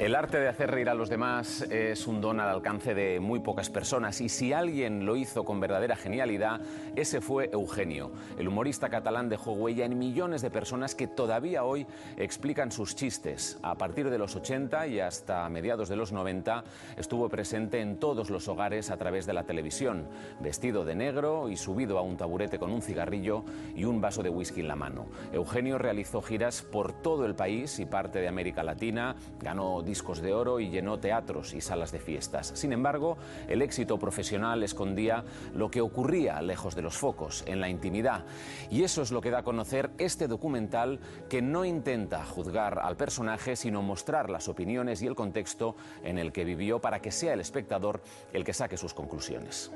El arte de hacer reír a los demás es un don al alcance de muy pocas personas, y si alguien lo hizo con verdadera genialidad, ese fue Eugenio. El humorista catalán dejó huella en millones de personas que todavía hoy explican sus chistes. A partir de los 80 y hasta mediados de los 90 estuvo presente en todos los hogares a través de la televisión, vestido de negro y subido a un taburete con un cigarrillo y un vaso de whisky en la mano. Eugenio realizó giras por todo el país y parte de América Latina, ganó discos de oro y llenó teatros y salas de fiestas. Sin embargo, el éxito profesional escondía lo que ocurría lejos de los focos, en la intimidad. Y eso es lo que da a conocer este documental, que no intenta juzgar al personaje, sino mostrar las opiniones y el contexto en el que vivió para que sea el espectador el que saque sus conclusiones.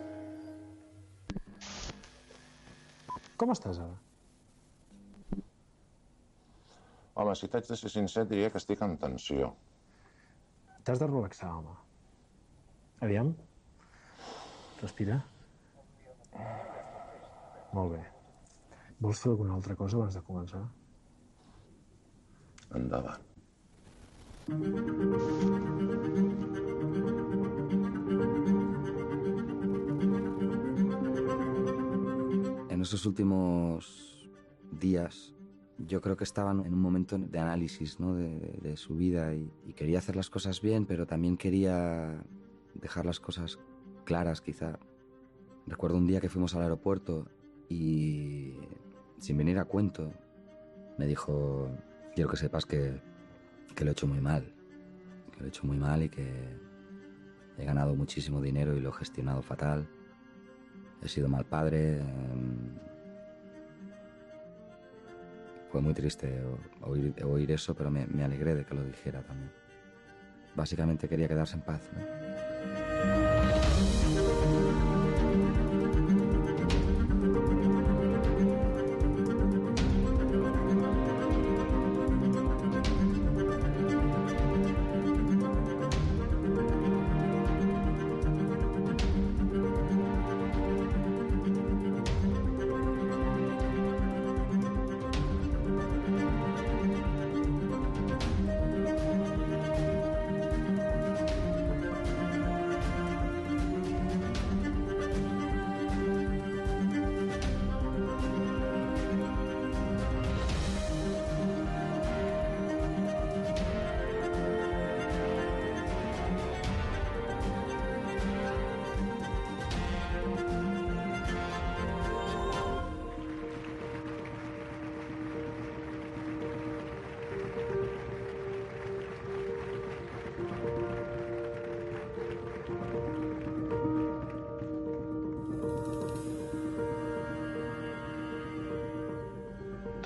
Com estàs ara? Home, si t'haig de ser sincer, diria que estic en tensió. T'has de relaxar, home. Aviam. Respira. Molt bé. Vols fer alguna altra cosa abans de començar? Endavant. En esos últimos días yo creo que estaban en un momento de análisis, ¿no? de su vida, y quería hacer las cosas bien, pero también quería dejar las cosas claras, quizá. Recuerdo un día que fuimos al aeropuerto y, sin venir a cuento, me dijo: quiero que sepas que lo he hecho muy mal, y que he ganado muchísimo dinero y lo he gestionado fatal, he sido mal padre. Fue muy triste oír eso, pero me alegré de que lo dijera también. Básicamente quería quedarse en paz, ¿no?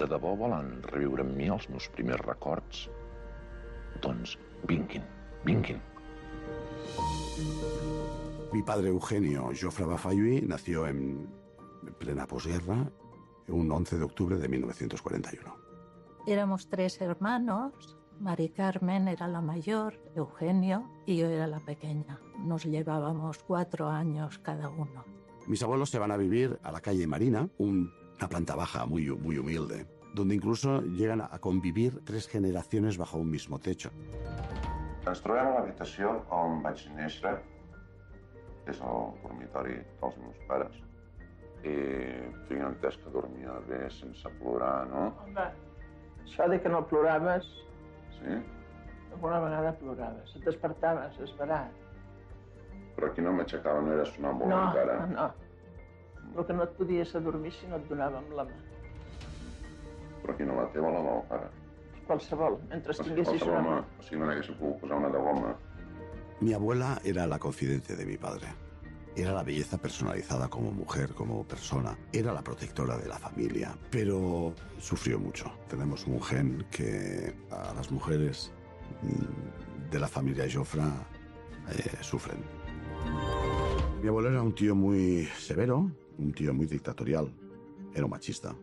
De debò volen reviure amb mi els meus primers records? Doncs vinguin. Mi padre Eugenio Jofre Bafayui nació en plena posguerra, un 11 de octubre de 1941. Éramos 3 hermanos. Mari Carmen era la mayor, Eugenio y yo era la pequeña. Nos llevábamos 4 años cada uno. Mis abuelos se van a vivir a la calle Marina, una planta baja muy humilde, donde incluso llegan a convivir 3 generaciones bajo un mismo techo. Ens trobem a l'habitació on vaig néixer, que és el dormitori dels meus pares, i tinc entès que dormia bé sense plorar, no? Home, això de que no ploraves... Sí? Alguna vegada ploraves, et despertaves, esverat. Però aquí no m'aixecava, no era sonàmbul encara. No. El que no et podies adormir si no et donàvem la mà. Però aquí no la teva, la del pare. Qualsevol, mentre tinguessis una mà. O sigui, no n'hagués pogut posar una de goma. Mi abuela era la confidente de mi padre. Era la belleza personalizada como mujer, como persona. Era la protectora de la familia, pero sufrió mucho. Tenemos un gen que a las mujeres de la familia Jofre sufren. Mi abuelo era un tío muy severo, un tío muy dictatorial. Era un machista.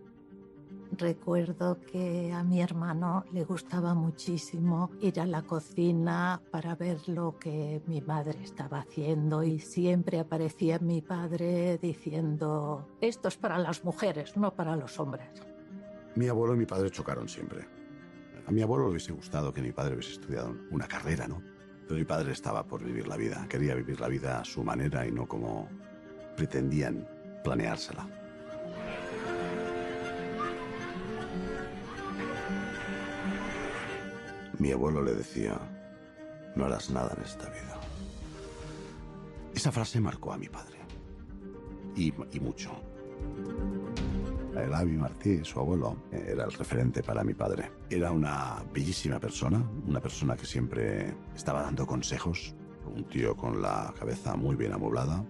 Recuerdo que a mi hermano le gustaba muchísimo ir a la cocina para ver lo que mi madre estaba haciendo, y siempre aparecía mi padre diciendo: esto es para las mujeres, no para los hombres. Mi abuelo y mi padre chocaron siempre. A mi abuelo le hubiese gustado que mi padre hubiese estudiado una carrera, ¿no? Pero mi padre estaba por vivir la vida. Quería vivir la vida a su manera y no como pretendían planeársela. Mi abuelo le decía, no harás nada en esta vida. Esa frase marcó a mi padre. Y mucho. El Avi Martí, su abuelo, era el referente para mi padre. Era una bellísima persona, una persona que siempre estaba dando consejos, un tío con la cabeza muy bien amueblada.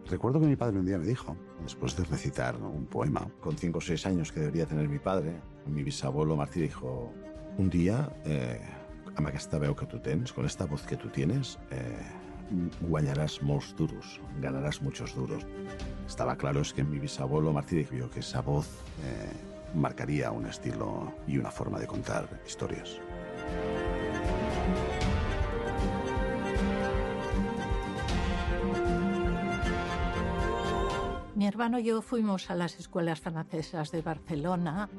Recuerdo que mi padre un día me dijo, después de recitar un poema, con 5 o 6 años que debería tener mi padre, mi bisabuelo Martí dijo, un dia, amb aquesta veu que tu tens, con esta voz que tú tienes, guanyarás molts duros, ganarás muchos duros. Estaba claro es que mi bisabuelo Martí dijo que esa voz marcaría un estilo y una forma de contar historias. Mi hermano y yo fuimos a las escuelas francesas de Barcelona.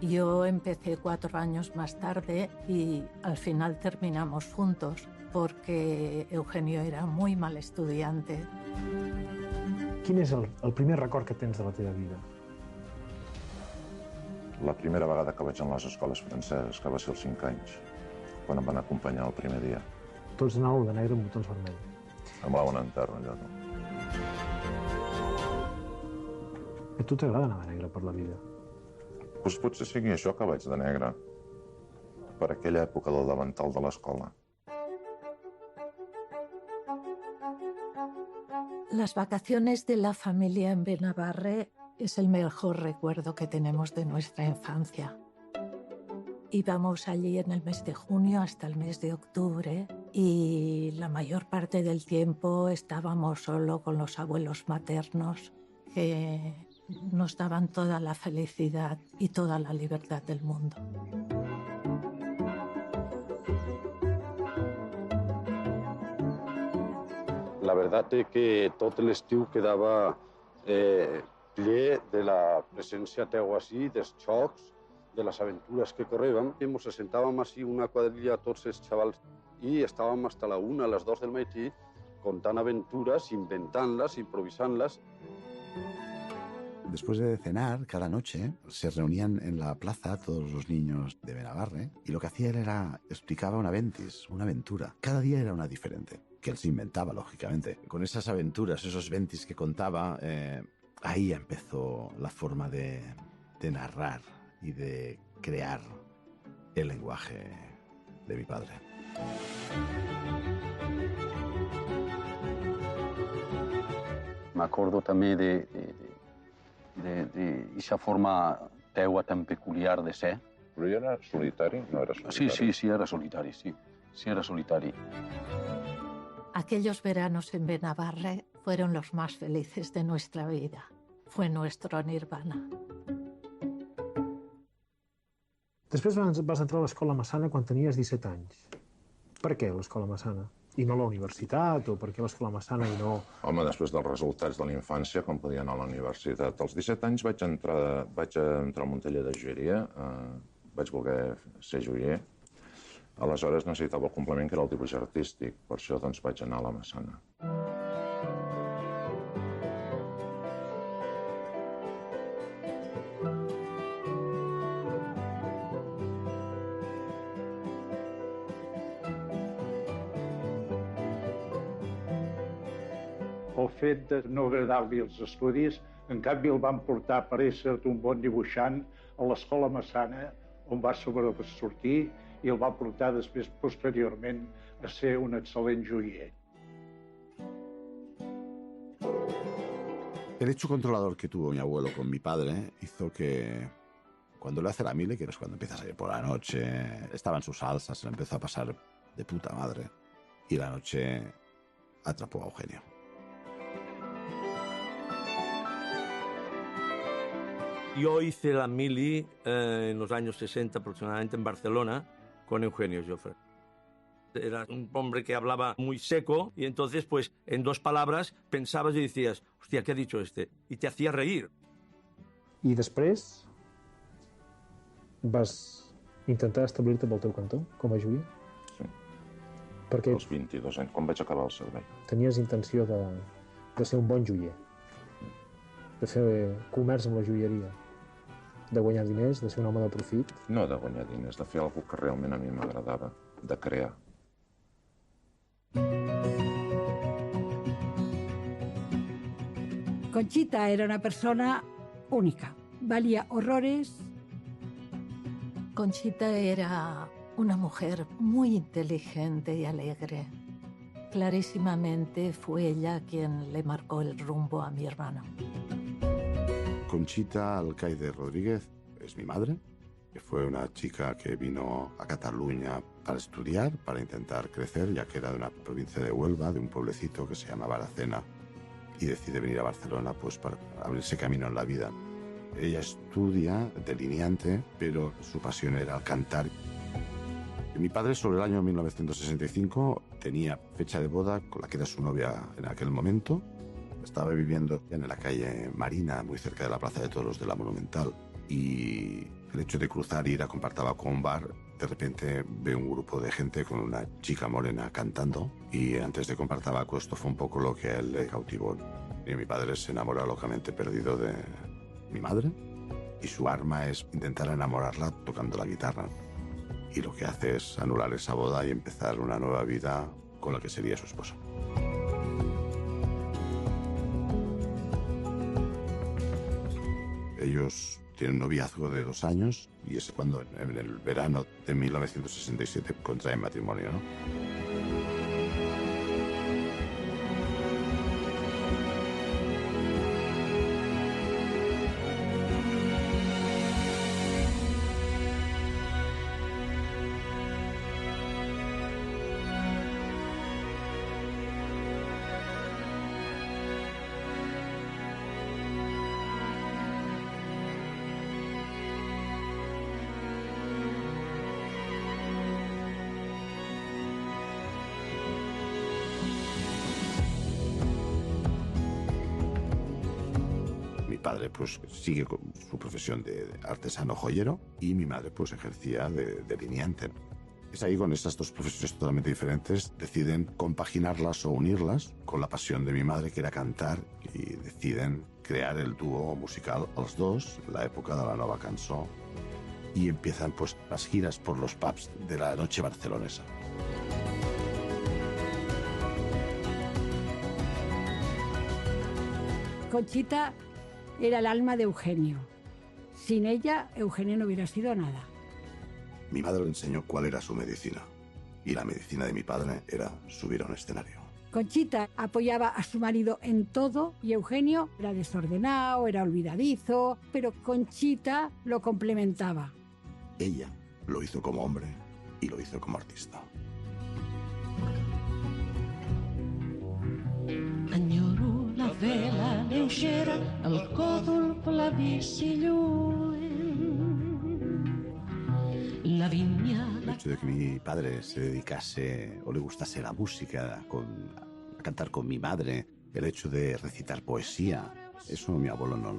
Yo empecé 4 años más tarde y al final terminamos juntos porque Eugenio era muy mal estudiante. Quin és el primer record que tens de la teva vida? La primera vegada que vaig anar a les escoles franceses, que va ser als 5 anys, quan em van acompanyar el primer dia. Tots anàveu de negre amb botons vermells. Semblava una enterra, allò, no? A tu t'agrada anar de negre per la vida? Doncs potser sigui això que vaig de negre, per aquella època del davantal de l'escola. Las vacaciones de la familia en Benabarre es el mejor recuerdo que tenemos de nuestra infancia. Íbamos allí en el mes de junio hasta el mes de octubre y la mayor parte del tiempo estábamos solo con los abuelos maternos que nos daban toda la felicidad y toda la libertad del mundo. La veritat és que tot l'estiu quedava ple de la presència teua així, dels xocs, de les aventures que corrèvem. Ens assentàvem així una quadrilla, tots els xavals, i estàvem fins a la 1, a les 2 del matí, contant aventures, inventant-les, improvisant-les. Después de cenar, cada noche, se reunían en la plaza todos los niños de Benabarre y lo que hacía él era, explicaba una ventis, una aventura. Cada día era una diferente, que él se inventaba, lógicamente. Con esas aventuras, esos ventis que contaba, ahí empezó la forma de narrar y de crear el lenguaje de mi padre. Me acuerdo també d'aquesta forma teua tan peculiar de ser. Però jo era solitari? No era solitari? Sí, era solitari, sí. Sí, era solitari. Aquellos veranos en Benabarre fueron los más felices de nuestra vida. Fue nuestro nirvana. Després vas entrar a l'Escola Massana quan tenies 17 anys. Per què l'Escola Massana? I no la universitat? O per què l'Escola Massana i no... Home, després dels resultats de la infància, com podia anar a la universitat. Als 17 anys vaig entrar al Montella de Joieria, vaig voler ser joier. Aleshores necessitava el complement, que era el dibuix artístic. Per això doncs, vaig anar a la Massana. El fet de no agradar-li els estudis, en canvi el van portar per ésser un bon dibuixant a l'Escola Massana, on va sobresortir, i el va portar després, posteriorment, a ser un excel·lent joier. El hecho controlador que tuvo mi abuelo con mi padre hizo que cuando le hace la mili, que es cuando empieza a salir por la noche, estaba en su salsa, se lo empezó a pasar de puta madre, y la noche atrapó a Eugenio. Yo hice la mili en los años 60 aproximadamente en Barcelona con Eugenio Joffre. Era un hombre que hablaba muy seco y entonces pues en 2 palabras pensabas y decías, hostia, ¿qué ha dicho este? Y te hacía reír. I després vas intentar establir-te pel teu cantó, com a joier? Sí. Perquè Als 22 anys, quan vaig acabar el servei. tenies intenció de ser un bon joier, de fer comerç amb la joieria, de guanyar diners, de ser un home de profit. No de guanyar diners, de fer alguna que realment a mi m'agradava, de crear. Conchita era una persona única, valía horrores. Conchita era una mujer muy inteligente y alegre. Clarísimamente fue ella quien le marcó el rumbo a mi hermano. Conchita Alcaide Rodríguez es mi madre, que fue una chica que vino a Cataluña para estudiar, para intentar crecer, ya que era de una provincia de Huelva, de un pueblecito que se llama Baracena, y decide venir a Barcelona pues para abrirse camino en la vida. Ella estudia delineante, pero su pasión era cantar. Mi padre, sobre el año 1965, tenía fecha de boda con la que era su novia en aquel momento. Estaba viviendo en la calle Marina, muy cerca de la Plaza de Toros de la Monumental. Y el hecho de cruzar e ir a compartir tabaco a un bar, de repente ve un grupo de gente con una chica morena cantando. Y antes de compartir tabaco, esto fue un poco lo que a él le cautivó. Y mi padre se enamora locamente perdido de mi madre. Y su arma es intentar enamorarla tocando la guitarra. Y lo que hace es anular esa boda y empezar una nueva vida con la que sería su esposa. Ellos tienen un noviazgo de 2 años y es cuando en el verano de 1967 contraen matrimonio, ¿no? Mi padre pues sigue con su profesión de artesano joyero y mi madre pues ejercía de delineante. Es ahí con estas dos profesiones totalmente diferentes deciden compaginarlas o unirlas con la pasión de mi madre que era cantar y deciden crear el dúo musical els dos en la época de la nova cançó y empiezan pues las giras por los pubs de la noche barcelonesa. Conchita era el alma de Eugenio. Sin ella, Eugenio no hubiera sido nada. Mi madre le enseñó cuál era su medicina y la medicina de mi padre era subir a un escenario. Conchita apoyaba a su marido en todo y Eugenio era desordenado, era olvidadizo, pero Conchita lo complementaba. Ella lo hizo como hombre y lo hizo como artista. Enyoro la vela lleugera, el còdol plavici lluny, la vinya... El hecho de que mi padre se dedicase o le gustase la música, a cantar con mi madre, el hecho de recitar poesía, eso mi abuelo no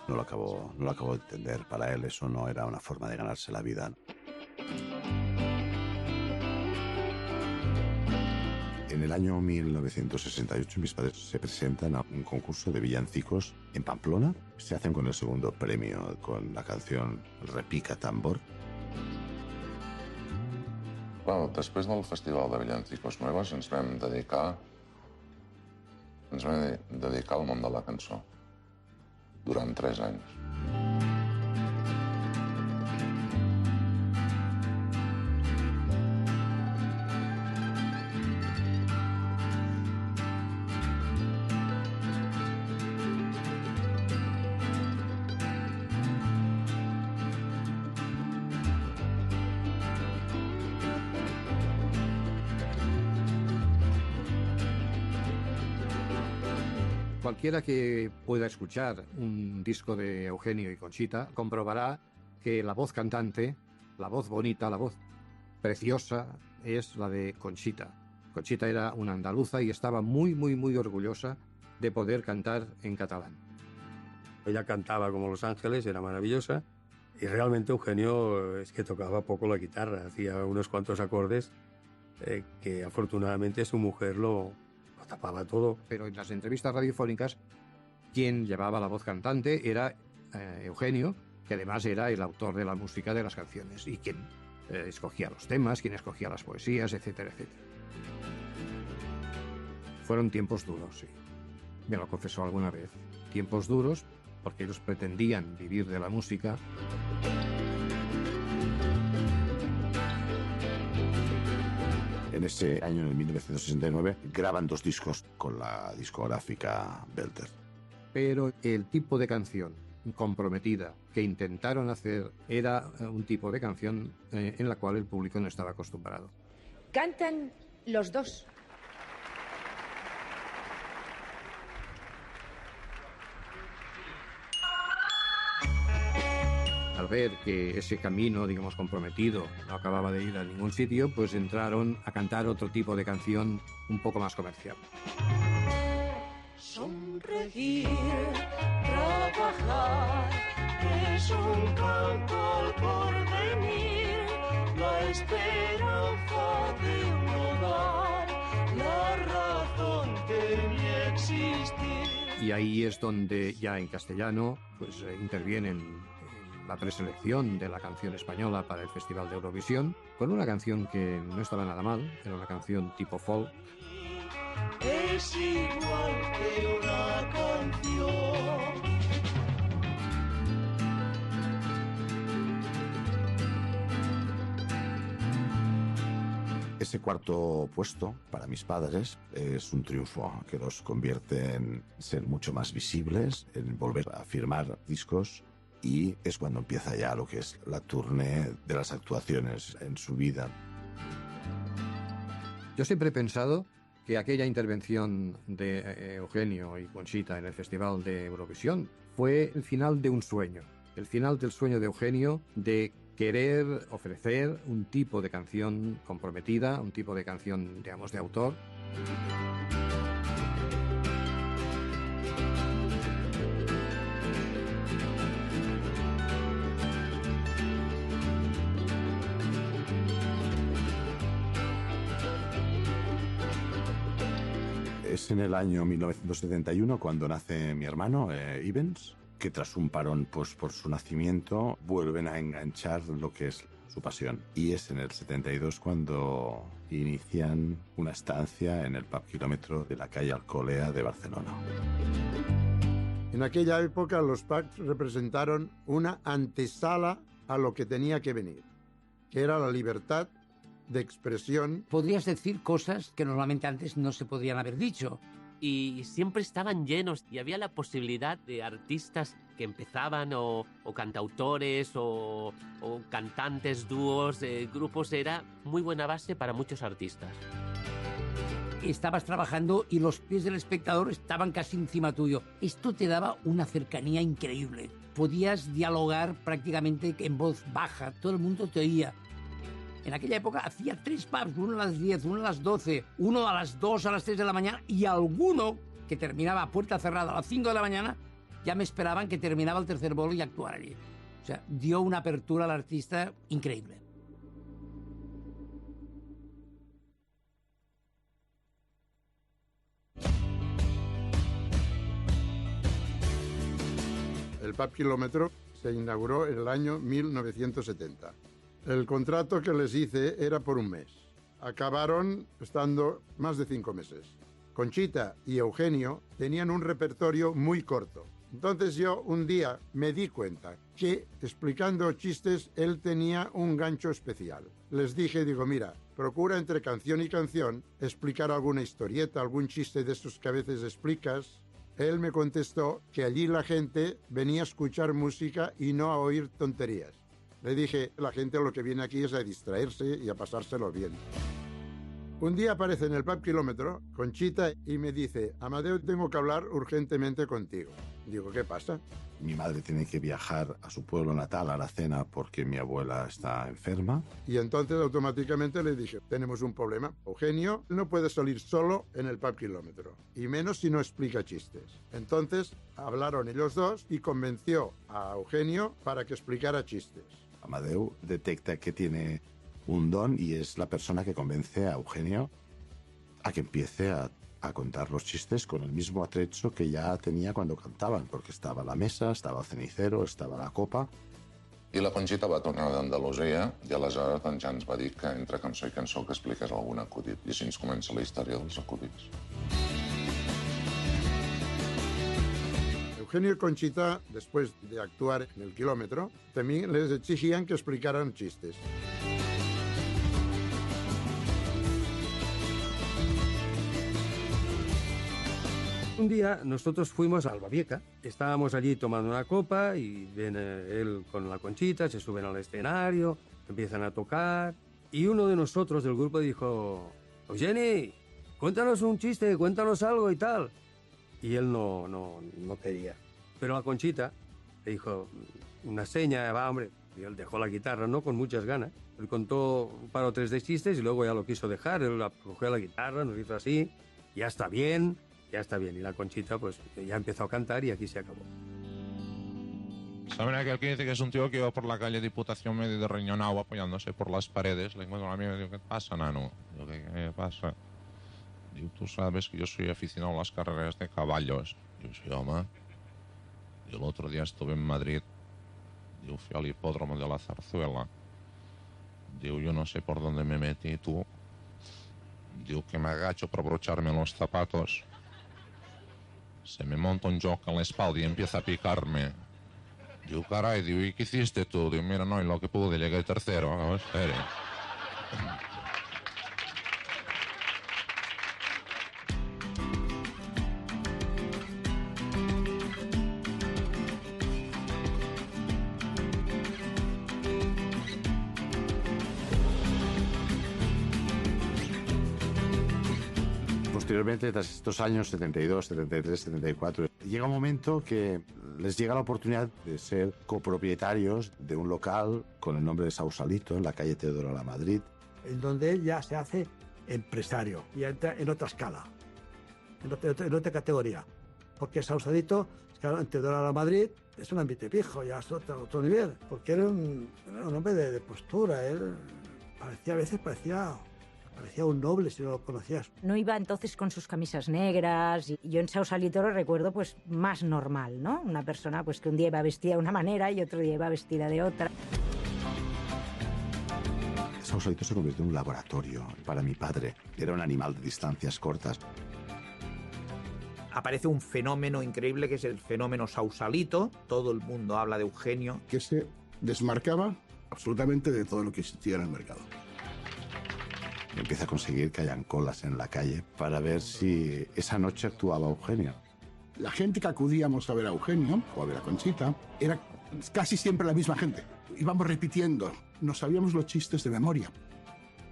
lo acabó de entender. Para él eso no era una forma de ganarse la vida. En el año 1968 mis padres se presentan a un concurso de villancicos en Pamplona. Se hacen con el segundo premio con la canción Repica tambor. Bueno, després del Festival de Villancicos Nuevos ens vam dedicar al món de la cançó durant 3 anys. Cualquiera que pueda escuchar un disco de Eugenio y Conchita comprobará que la voz cantante, la voz bonita, la voz preciosa es la de Conchita. Conchita era una andaluza y estaba muy, muy, muy orgullosa de poder cantar en catalán. Ella cantaba como Los Ángeles, era maravillosa, Y realmente Eugenio es que tocaba poco la guitarra, hacía unos cuantos acordes que afortunadamente su mujer lo tapaba todo. Pero en las entrevistas radiofónicas, quien llevaba la voz cantante era Eugenio, que además era el autor de la música de las canciones y quien escogía los temas, quien escogía las poesías, etcétera, etcétera. Fueron tiempos duros, sí. Me lo confesó alguna vez. Tiempos duros porque ellos pretendían vivir de la música. En ese año, en 1969, graban 2 discos con la discográfica Belter. Pero el tipo de canción comprometida que intentaron hacer era un tipo de canción en la cual el público no estaba acostumbrado. Cantan los dos. Al ver que ese camino, digamos, comprometido no acababa de ir a ningún sitio, pues entraron a cantar otro tipo de canción un poco más comercial. Sonreír, trabajar, es un canto al porvenir, la esperanza de un hogar, la razón de mi existir. Y ahí es donde ya en castellano pues intervienen la preselección de la canción española para el Festival de Eurovisión, con una canción que no estaba nada mal, era una canción tipo folk. Es igual que una canción. Ese 4º puesto para mis padres es un triunfo que los convierte en ser mucho más visibles, en volver a firmar discos. Y es cuando empieza ya lo que es la tournée de las actuaciones en su vida. Yo siempre he pensado que aquella intervención de Eugenio y Conchita en el Festival de Eurovisión fue el final de un sueño. El final del sueño de Eugenio de querer ofrecer un tipo de canción comprometida, un tipo de canción, digamos, de autor. Es en el año 1971 cuando nace mi hermano, Ivens, que tras un parón pues, por su nacimiento vuelven a enganchar lo que es su pasión. Y es en el 72 cuando inician una estancia en el Pub Kilómetro de la calle Alcolea de Barcelona. En aquella época los pubs representaron una antesala a lo que tenía que venir, que era la libertad de expresión. Podrías decir cosas que normalmente antes no se podían haber dicho. Y siempre estaban llenos y había la posibilidad de artistas que empezaban o cantautores o cantantes, dúos, grupos. Era muy buena base para muchos artistas. Estabas trabajando y los pies del espectador estaban casi encima tuyo. Esto te daba una cercanía increíble. Podías dialogar prácticamente en voz baja, todo el mundo te oía. En aquella época hacía 3 pubs, uno a las 10, uno a las 12, uno a las 2, a las 3 de la mañana y alguno que terminaba a puerta cerrada a las 5 de la mañana, ya me esperaban que terminaba el tercer bolo y actuar allí. O sea, dio una apertura al artista increíble. El Pub Kilómetro se inauguró en el año 1970. El contrato que les hice era por un mes. Acabaron estando más de 5 meses. Conchita y Eugenio tenían un repertorio muy corto. Entonces yo un día me di cuenta que explicando chistes él tenía un gancho especial. Les dije, digo, mira, procura entre canción y canción explicar alguna historieta, algún chiste de estos que a veces explicas. Él me contestó que allí la gente venía a escuchar música y no a oír tonterías. Le dije, la gente lo que viene aquí es a distraerse y a pasárselo bien. Un día aparece en el pub Kilómetro Conchita y me dice: Amadeu, tengo que hablar urgentemente contigo. Digo, ¿qué pasa? Mi madre tiene que viajar a su pueblo natal, a Aracena, porque mi abuela está enferma. Y entonces automáticamente le dije, tenemos un problema. Eugenio no puede salir solo en el pub Kilómetro, y menos si no explica chistes. Entonces hablaron ellos dos y convenció a Eugenio para que explicara chistes. Amadeu detecta que tiene un don y es la persona que convence a Eugenio a que empiece a contar los chistes con el mismo atrecho que ya tenía cuando cantaven, perquè estava la mesa, estava el cenicero, estava la copa. I la Conxita va tornar d'Andalusia i aleshores doncs, ja ens va dir que entre cançó i cançó que expliqués algun acudit. I així ens comença la història dels acudits. Eugenio y Conchita, después de actuar en el Kilómetro, también les exigían que explicaran chistes. Un día nosotros fuimos a Albavieca, estábamos allí tomando una copa y viene él con la Conchita, se suben al escenario, empiezan a tocar y uno de nosotros del grupo dijo: Eugeni, cuéntanos un chiste, cuéntanos algo y tal. Y él no quería. Pero la Conchita le dijo una seña, va hombre, y él dejó la guitarra, ¿no? Con muchas ganas. Él contó un par o tres de chistes y luego ya lo quiso dejar, él cogió la guitarra, nos hizo así, ya está bien. Ya está bien, y la Conchita pues ya empezó a cantar y aquí se acabó. ¿Saben aquel que dice que es un tío que iba por la calle Diputación medio de Reñonau apoyándose por las paredes? Le encuentro a mí y me digo, ¿qué pasa, nano? Digo, ¿qué pasa? Digo, tú sabes que yo soy aficionado a las carreras de caballos. Digo, sí, home. Y el otro día estuve en Madrid. Digo, fui al hipódromo de la Zarzuela. Digo, yo no sé por dónde me metí, tú. Digo, que me agacho para abrocharme los zapatos. Se me monta un jock en la espalda y empieza a picarme. Digo, caray, digo, ¿y qué hiciste tú? Digo, mira, no, y lo que pude, llegué tercero. No, espere. Posteriormente, tras estos años 72, 73, 74, llega un momento que les llega la oportunidad de ser copropietarios de un local con el nombre de Sausalito, en la calle Teodoro La Madrid. En donde él ya se hace empresario y entra en otra escala, en otra categoría. Porque Sausalito, claro, en Teodoro La Madrid es un ambiente pijo, ya es otro nivel. Porque era un hombre de postura, él parecía, a veces parecía un noble si no lo conocías. No iba entonces con sus camisas negras. Y yo en Sausalito lo recuerdo pues más normal, ¿no? Una persona pues que un día iba vestida de una manera y otro día iba vestida de otra. Sausalito se convirtió en un laboratorio para mi padre. Era un animal de distancias cortas. Aparece un fenómeno increíble que es el fenómeno Sausalito. Todo el mundo habla de Eugenio. Que se desmarcaba absolutamente de todo lo que existía en el mercado. Empieza a conseguir que hayan colas en la calle para ver si esa noche actuaba Eugenio. La gente que acudíamos a ver a Eugenio o a ver a Conchita era casi siempre la misma gente. Íbamos repitiendo, nos sabíamos los chistes de memoria.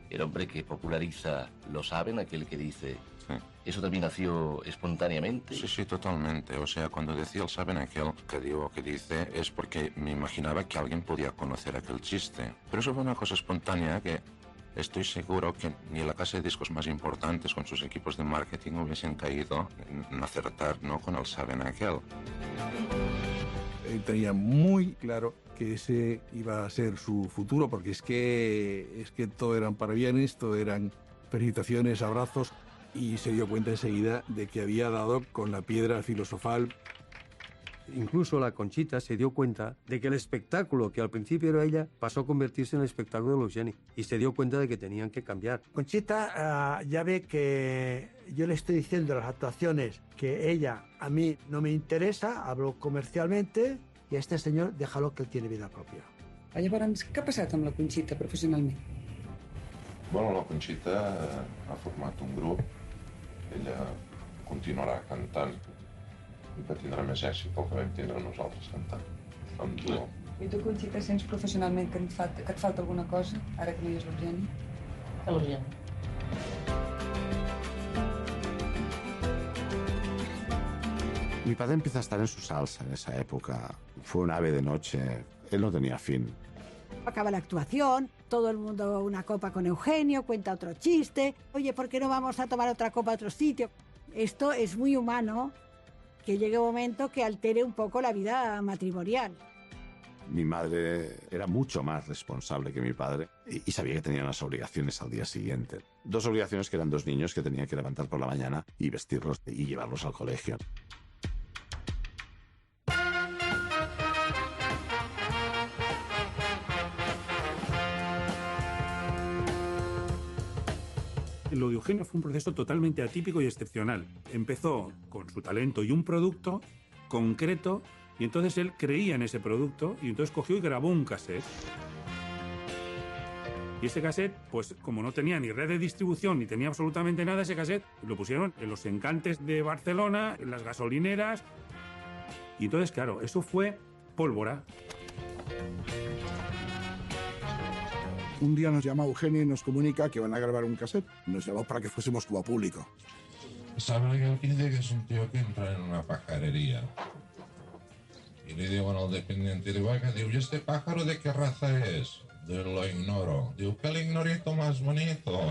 El hombre que populariza lo saben, aquel que dice... Sí. ¿Eso también nació espontáneamente? Sí, sí, totalmente. O sea, cuando decía el saben aquel que digo que dice es porque me imaginaba que alguien podía conocer aquel chiste. Pero eso fue una cosa espontánea que... Estoy seguro que ni la casa de discos más importantes con sus equipos de marketing hubiesen caído en acertar, ¿no?, con el saben aquel. Él tenía muy claro que ese iba a ser su futuro, porque es que todo eran parabienes, todo eran felicitaciones, abrazos, y se dio cuenta enseguida de que había dado con la piedra filosofal. Incluso la Conchita se dio cuenta de que el espectáculo que al principio era ella pasó a convertirse en el espectáculo de Eugeni y se dio cuenta de que tenían que cambiar. Conchita ya ve que yo le estoy diciendo las actuaciones que ella a mí no me interesa, hablo comercialmente y a este señor déjalo que él tiene vida propia. Llavors, què ha passat amb la Conchita professionalment? Bueno, la Conchita ha format un grup, ella continuarà cantant i que tindrà més èxit el que vam tindre nosaltres cantant, amb duo. I tu, Conxita, sents professionalment que et falta alguna cosa, ara que no hi és l'Eugeni? L'Eugeni. Mi padre empieza a estar en su salsa en esa época. Fue un ave de noche. Él no tenía fin. Acaba la actuación, todo el mundo una copa con Eugenio, cuenta otro chiste. Oye, ¿por qué no vamos a tomar otra copa a otro sitio? Esto es muy humano, que llegue un momento que altere un poco la vida matrimonial. Mi madre era mucho más responsable que mi padre y sabía que tenía unas obligaciones al día siguiente. 2 obligaciones que eran 2 niños que tenía que levantar por la mañana y vestirlos y llevarlos al colegio. Lo de Eugenio fue un proceso totalmente atípico y excepcional. Empezó con su talento y un producto concreto, y entonces él creía en ese producto y entonces cogió y grabó un cassette. Y ese cassette, pues como no tenía ni red de distribución ni tenía absolutamente nada, ese cassette lo pusieron en los encantes de Barcelona, en las gasolineras. Y entonces, claro, eso fue pólvora. Un día nos llama Eugenio y nos comunica que van a grabar un cassette. Nos llamó para que fuésemos como público. Sabe que dice que es un tío que entra en una pajarería. Y le digo al dependiente, digo, ¿y este pájaro de qué raza es? Lo ignoro. Digo, ¿qué el ignorito más bonito?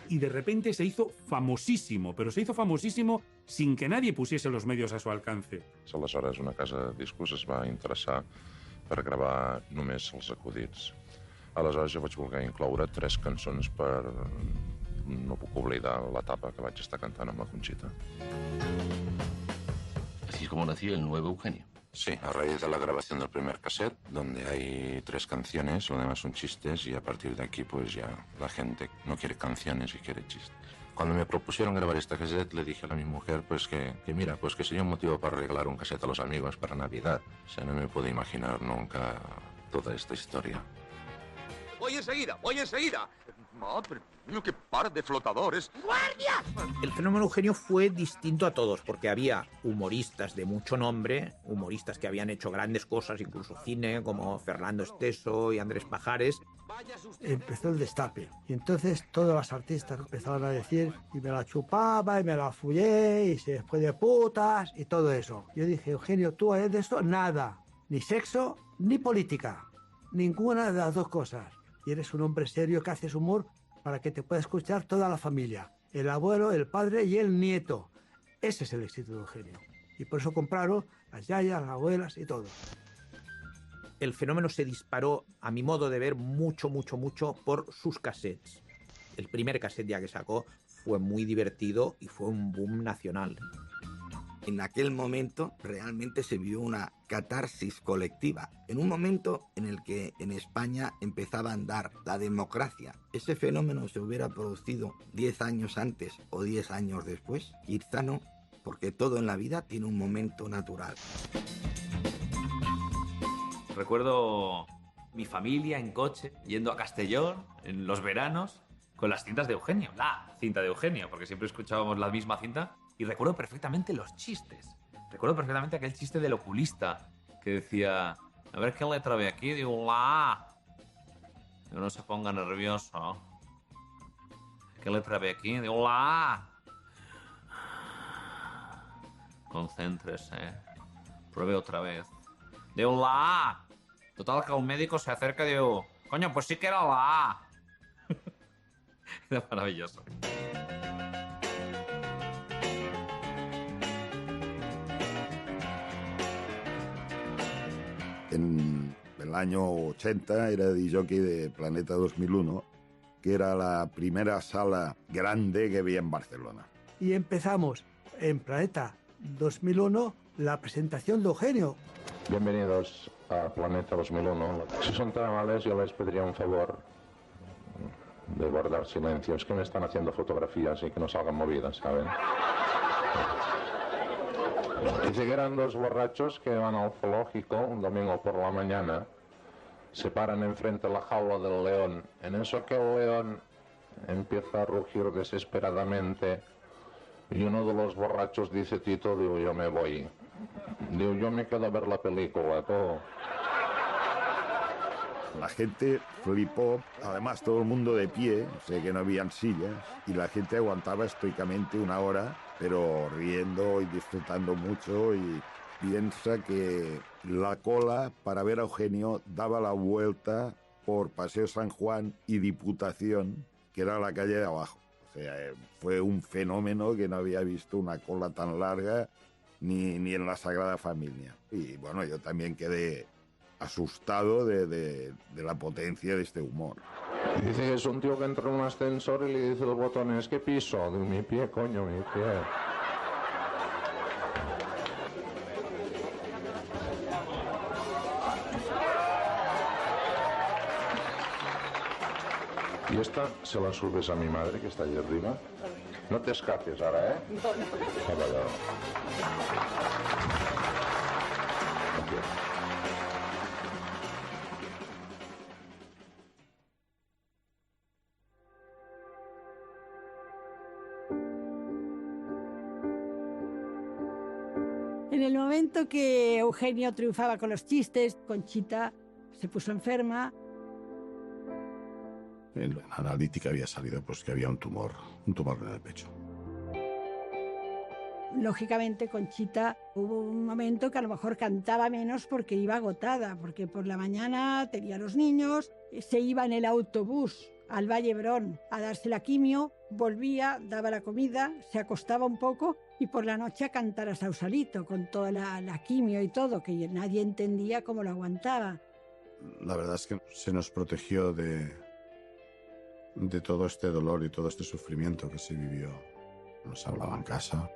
Y de repente se hizo famosísimo, però se hizo famosísimo sin que nadie pusiese los medios a su alcance. Aleshores, una casa de discos es va interessar per gravar només els acudits. Aleshores jo vaig voler incloure 3 cançons per... No puc oblidar l'etapa que vaig estar cantant amb la Conchita. Así es como nació el nuevo Eugenio. Sí, a raíz de la grabación del primer cassette, donde hay 3 canciones, lo demás son chistes, y a partir de aquí pues ya la gente no quiere canciones y quiere chistes. Cuando me propusieron grabar esta cassette, le dije a mi mujer pues que mira, pues que sería un motivo para regalar un cassette a los amigos para Navidad. O sea, no me puedo imaginar nunca toda esta historia. Voy enseguida, voy enseguida. Madre mía, qué par de flotadores. ¡Guardia! El fenómeno Eugenio fue distinto a todos, porque había humoristas de mucho nombre, humoristas que habían hecho grandes cosas, incluso cine, como Fernando Esteso y Andrés Pajares. Empezó el destape, y entonces todos los artistas empezaron a decir, y me la chupaba, y me la follé, y se fue de putas, y todo eso. Yo dije, Eugenio, tú eres de esto, nada. Ni sexo, ni política. Ninguna de las 2 cosas. Y eres un hombre serio que haces humor para que te pueda escuchar toda la familia. El abuelo, el padre y el nieto. Ese es el éxito de Eugenio. Y por eso compraron las yayas, las abuelas y todo. El fenómeno se disparó, a mi modo de ver, mucho por sus cassettes. El primer cassette ya que sacó fue muy divertido y fue un boom nacional. En aquel momento realmente se vivió una catarsis colectiva, en un momento en el que en España empezaba a andar la democracia. Ese fenómeno se hubiera producido 10 años antes o 10 años después, quizá no, porque todo en la vida tiene un momento natural. Recuerdo mi familia en coche, yendo a Castellón en los veranos, con las cintas de Eugenio, la cinta de Eugenio, porque siempre escuchábamos la misma cinta. Y recuerdo perfectamente los chistes. Recuerdo perfectamente aquel chiste del oculista que decía, a ver qué letra ve aquí, digo, la. No se ponga nervioso. ¿Qué letra ve aquí? Digo, la. Concéntrese. Pruebe otra vez. Digo, la. Total que un médico se acerca y digo, coño, pues sí que era la. Era maravilloso. En el año 80 era disjockey de Planeta 2001, que era la primera sala grande que había en Barcelona. Y empezamos en Planeta 2001 la presentación de Eugenio. Bienvenidos a Planeta 2001. Si son tan amables, yo les pediría un favor de guardar silencio. Es que me están haciendo fotografías y que no salgan movidas, ¿saben? Dice que eran 2 borrachos que van al zoológico un domingo por la mañana, se paran enfrente de la jaula del león. En eso que el león empieza a rugir desesperadamente y uno de los borrachos dice, Tito, digo, yo me voy. Digo, yo me quedo a ver la película, todo. La gente flipó, además todo el mundo de pie, sé que no habían sillas, y la gente aguantaba estoicamente 1 hora pero riendo y disfrutando mucho, y piensa que la cola para ver a Eugenio daba la vuelta por Paseo San Juan y Diputación, que era la calle de abajo. O sea, fue un fenómeno que no había visto una cola tan larga ni en la Sagrada Familia. Y bueno, yo también quedé asustado de la potencia de este humor. Y dice que es un tío que entra en un ascensor y le dice los botones, ¿qué piso? De mi pie, coño, mi pie. Y esta se la subes a mi madre, que está allí arriba. No te escapes ahora, ¿eh? No, no. En el momento que Eugenio triunfaba con los chistes, Conchita se puso enferma. En la analítica había salido pues que había un tumor en el pecho. Lógicamente, Conchita, hubo un momento que a lo mejor cantaba menos porque iba agotada, porque por la mañana tenía a los niños, se iba en el autobús al Valle Brón a darse la quimio, volvía, daba la comida, se acostaba un poco y por la noche a cantar a Sausalito con toda la quimio y todo, que nadie entendía cómo lo aguantaba. La verdad es que se nos protegió de todo este dolor y todo este sufrimiento que se vivió. Nos hablava en casa.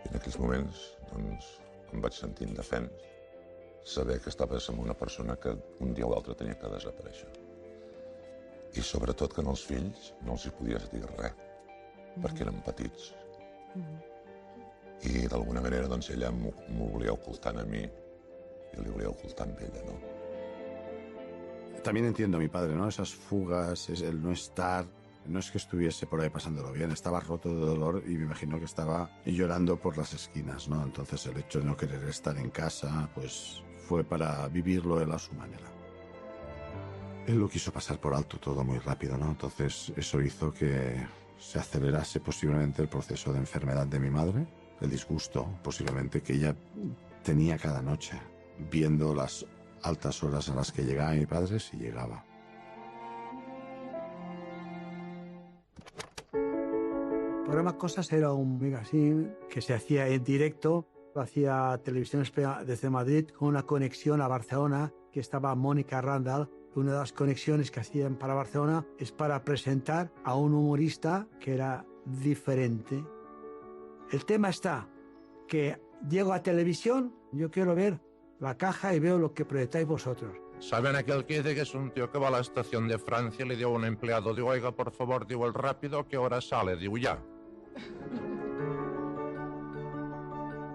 I en aquells moments, doncs, em vaig sentir indefens. Saber que estaves amb una persona que un dia o l'altre tenia que desaparèixer. I sobretot que als fills no els hi podies dir res, perquè eren petits. I d'alguna manera, doncs, ella m'ho volia ocultar a mi i li volia ocultar a ella, no? También entiendo a mi padre, ¿no? Esas fugas, el no estar. No es que estuviese por ahí pasándolo bien, estaba roto de dolor y me imagino que estaba llorando por las esquinas, ¿no? Entonces el hecho de no querer estar en casa, pues fue para vivirlo él a su manera. Él lo quiso pasar por alto todo muy rápido, ¿no? Entonces eso hizo que se acelerase posiblemente el proceso de enfermedad de mi madre, el disgusto posiblemente que ella tenía cada noche, viendo las altas horas a las que llegaba mi padre, si llegaba. El programa Cosas era un magazine que se hacía en directo, lo hacía Televisión Española desde Madrid con una conexión a Barcelona, que estaba Mónica Randall. Una de las conexiones que hacían para Barcelona es para presentar a un humorista que era diferente. El tema está que llego a televisión, yo quiero ver la caja y veo lo que proyectáis vosotros. ¿Saben aquel que dice que es un tío que va a la estación de Francia y le dio a un empleado, digo, oiga, por favor, digo, el rápido, ¿qué hora sale? Digo, ya.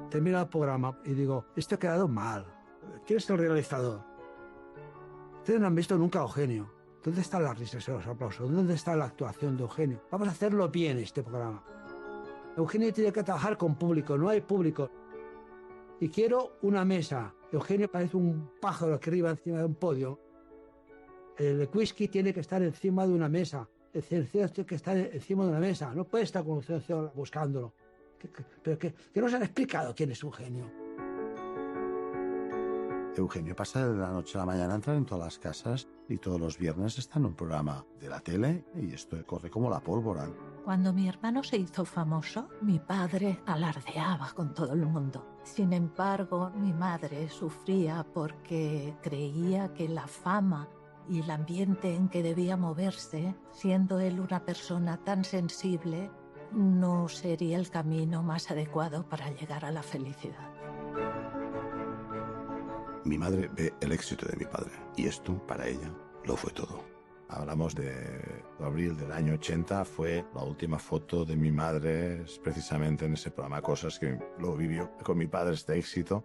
Termino el programa y digo, esto ha quedado mal. ¿Quién es el realizador? Ustedes no han visto nunca a Eugenio. ¿Dónde están las risas y los aplausos? ¿Dónde está la actuación de Eugenio? Vamos a hacerlo bien este programa. Eugenio tiene que trabajar con público, no hay público. Y quiero una mesa. Eugenio parece un pájaro que arriba encima de un podio. El whisky tiene que estar encima de una mesa. El cenicero tiene que estar encima de una mesa. No puede estar con un cenicero buscándolo. Pero que no se han explicado quién es Eugenio. Eugenio pasa de la noche a la mañana, entra en todas las casas y todos los viernes está en un programa de la tele y esto corre como la pólvora. Cuando mi hermano se hizo famoso, mi padre alardeaba con todo el mundo. Sin embargo, mi madre sufría porque creía que la fama y el ambiente en que debía moverse, siendo él una persona tan sensible, no sería el camino más adecuado para llegar a la felicidad. Mi madre ve el éxito de mi padre y esto, para ella, lo fue todo. Hablamos de abril del año 80, fue la última foto de mi madre, precisamente en ese programa Cosas, que lo vivió con mi padre este éxito.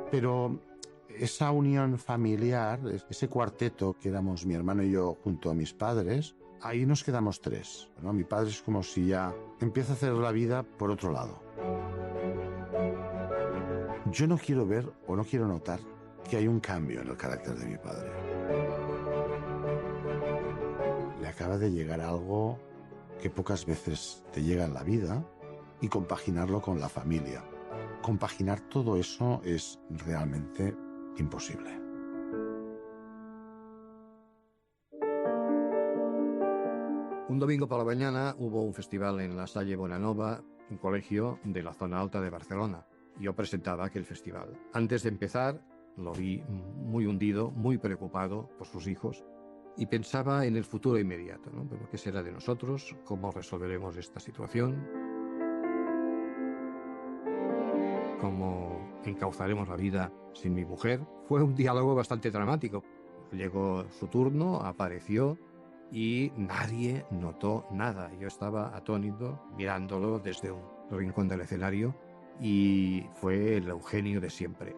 Pero esa unión familiar, ese cuarteto que éramos mi hermano y yo junto a mis padres, ahí nos quedamos tres, ¿no? Mi padre es como si ya empieza a hacer la vida por otro lado. Yo no quiero ver o no quiero notar que hay un cambio en el carácter de mi padre. Le acaba de llegar algo que pocas veces te llega en la vida y compaginarlo con la familia. Compaginar todo eso es realmente imposible. Un domingo por la mañana hubo un festival en la Salle Bonanova, un colegio de la zona alta de Barcelona. Yo presentaba aquel festival. Antes de empezar, lo vi muy hundido, muy preocupado por sus hijos y pensaba en el futuro inmediato, ¿no? Bueno, ¿qué será de nosotros? ¿Cómo resolveremos esta situación? ¿Cómo encauzaremos la vida sin mi mujer? Fue un diálogo bastante dramático. Llegó su turno, apareció y nadie notó nada. Yo estaba atónito mirándolo desde un rincón del escenario y fue el Eugenio de siempre.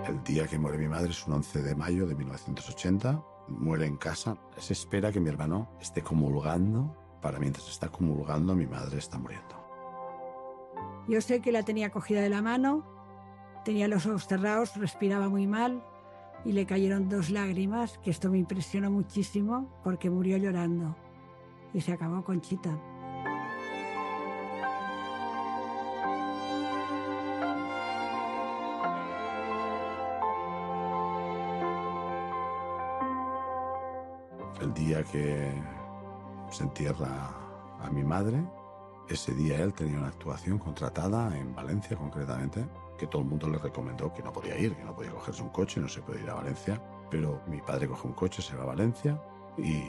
El día que muere mi madre es un 11 de mayo de 1980. Muere en casa. Se espera que mi hermano esté comulgando. Para mientras está comulgando, mi madre está muriendo. Yo sé que la tenía cogida de la mano, tenía los ojos cerrados, respiraba muy mal y le cayeron 2 lágrimas, que esto me impresionó muchísimo porque murió llorando y se acabó Conchita. El día que se entierra a mi madre, ese día él tenía una actuación contratada en Valencia concretamente, que todo el mundo le recomendó que no podía ir, que no podía cogerse un coche, no se podía ir a Valencia. Pero mi padre cogió un coche, se va a Valencia y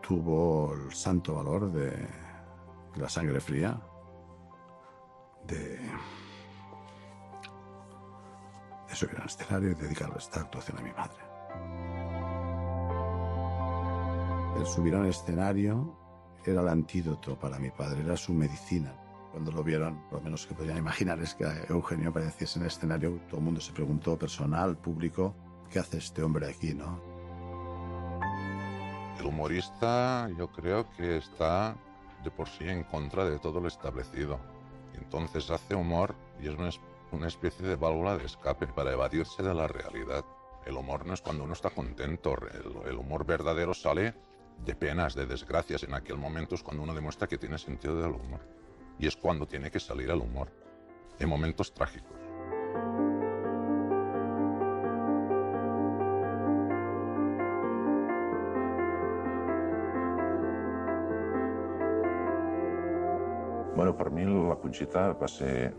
tuvo el santo valor de la sangre fría, de subir al escenario y dedicarle esta actuación a mi madre. El subir al escenario era el antídoto para mi padre, era su medicina. Cuando lo vieron, lo menos que podían imaginar es que Eugenio apareciese en el escenario. Todo el mundo se preguntó, personal, público, ¿qué hace este hombre aquí, no? El humorista, yo creo que está de por sí en contra de todo lo establecido. Y entonces hace humor y es una especie de válvula de escape para evadirse de la realidad. El humor no es cuando uno está contento. El humor verdadero sale de penas, de desgracias. En aquel momento es cuando uno demuestra que tiene sentido del humor. Y es cuando tiene que salir el humor, en momentos trágicos. Bueno, per mi la Conxita va ser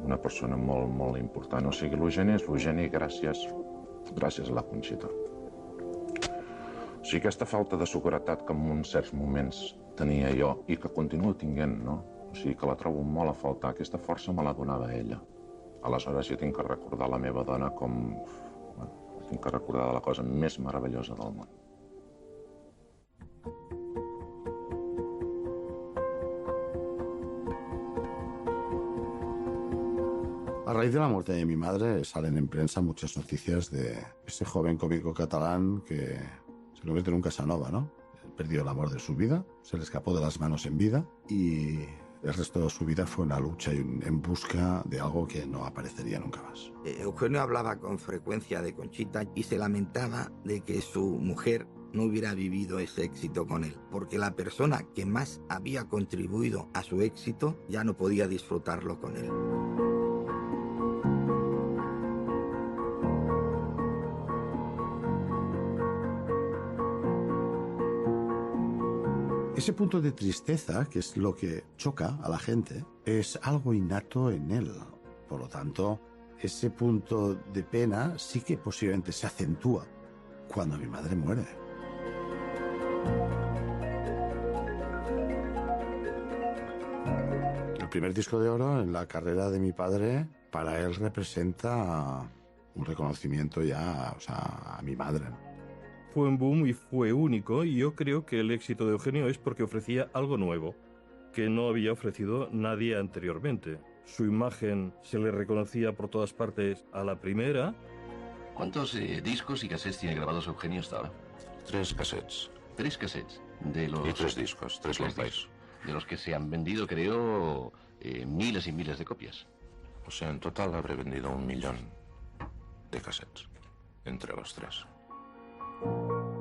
una persona molt important. O sigui, l'Eugeni és l'Eugeni gràcies a la Conxita. O sigui, aquesta falta de seguretat que en uns certs moments tenia jo i que continuo tinguent, no? O sigui, que la trobo molt a faltar. Aquesta força me la donava ella. Aleshores jo tinc que recordar la meva dona com... Bueno, tinc que recordar de la cosa més meravellosa del món. A raíz de la muerte de mi madre salen en prensa muchas noticias de ese joven cómico catalán que se convierte en un Casanova, ¿no? Perdió el amor de su vida, se le escapó de las manos en vida y el resto de su vida fue una lucha en busca de algo que no aparecería nunca más. Eugenio hablaba con frecuencia de Conchita y se lamentaba de que su mujer no hubiera vivido ese éxito con él, porque la persona que más había contribuido a su éxito ya no podía disfrutarlo con él. Ese punto de tristeza, que es lo que choca a la gente, es algo innato en él. Por lo tanto, ese punto de pena sí que posiblemente se acentúa cuando mi madre muere. El primer disco de oro en la carrera de mi padre, para él representa un reconocimiento ya, o sea, a mi madre, ¿no? Fue un boom y fue único, y yo creo que el éxito de Eugenio es porque ofrecía algo nuevo, que no había ofrecido nadie anteriormente. Su imagen se le reconocía por todas partes a la primera. ¿Cuántos discos y cassettes tiene grabados Eugenio hasta ahora? 3 cassettes. 3 cassettes. De los... Y 3 discos, 3 long-plays. De los que se han vendido, creo, miles y miles de copias. O sea, en total habré vendido 1 millón de cassettes entre los 3.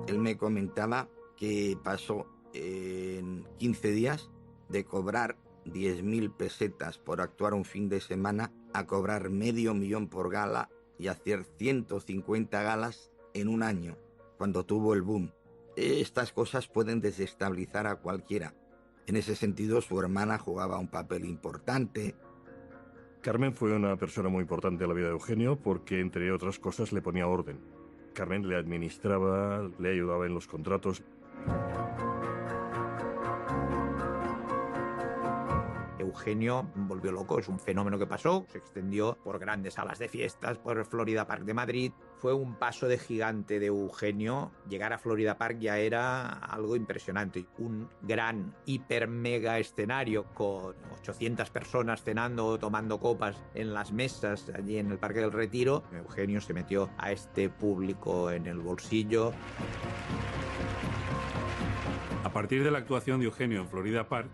Él me comentaba que pasó en 15 días de cobrar 10.000 pesetas por actuar un fin de semana a cobrar $500.000 por gala y hacer 150 galas en un año, cuando tuvo el boom. Estas cosas pueden desestabilizar a cualquiera. En ese sentido, su hermana jugaba un papel importante. Carmen fue una persona muy importante en la vida de Eugenio porque, entre otras cosas, le ponía orden. Carmen le administraba, le ayudaba en los contratos. Eugenio volvió loco, es un fenómeno que pasó, se extendió por grandes salas de fiestas, por el Florida Park de Madrid. Fue un paso de gigante de Eugenio. Llegar a Florida Park ya era algo impresionante. Un gran, hiper, mega escenario con 800 personas cenando o tomando copas en las mesas allí en el Parque del Retiro. Eugenio se metió a este público en el bolsillo. A partir de la actuación de Eugenio en Florida Park,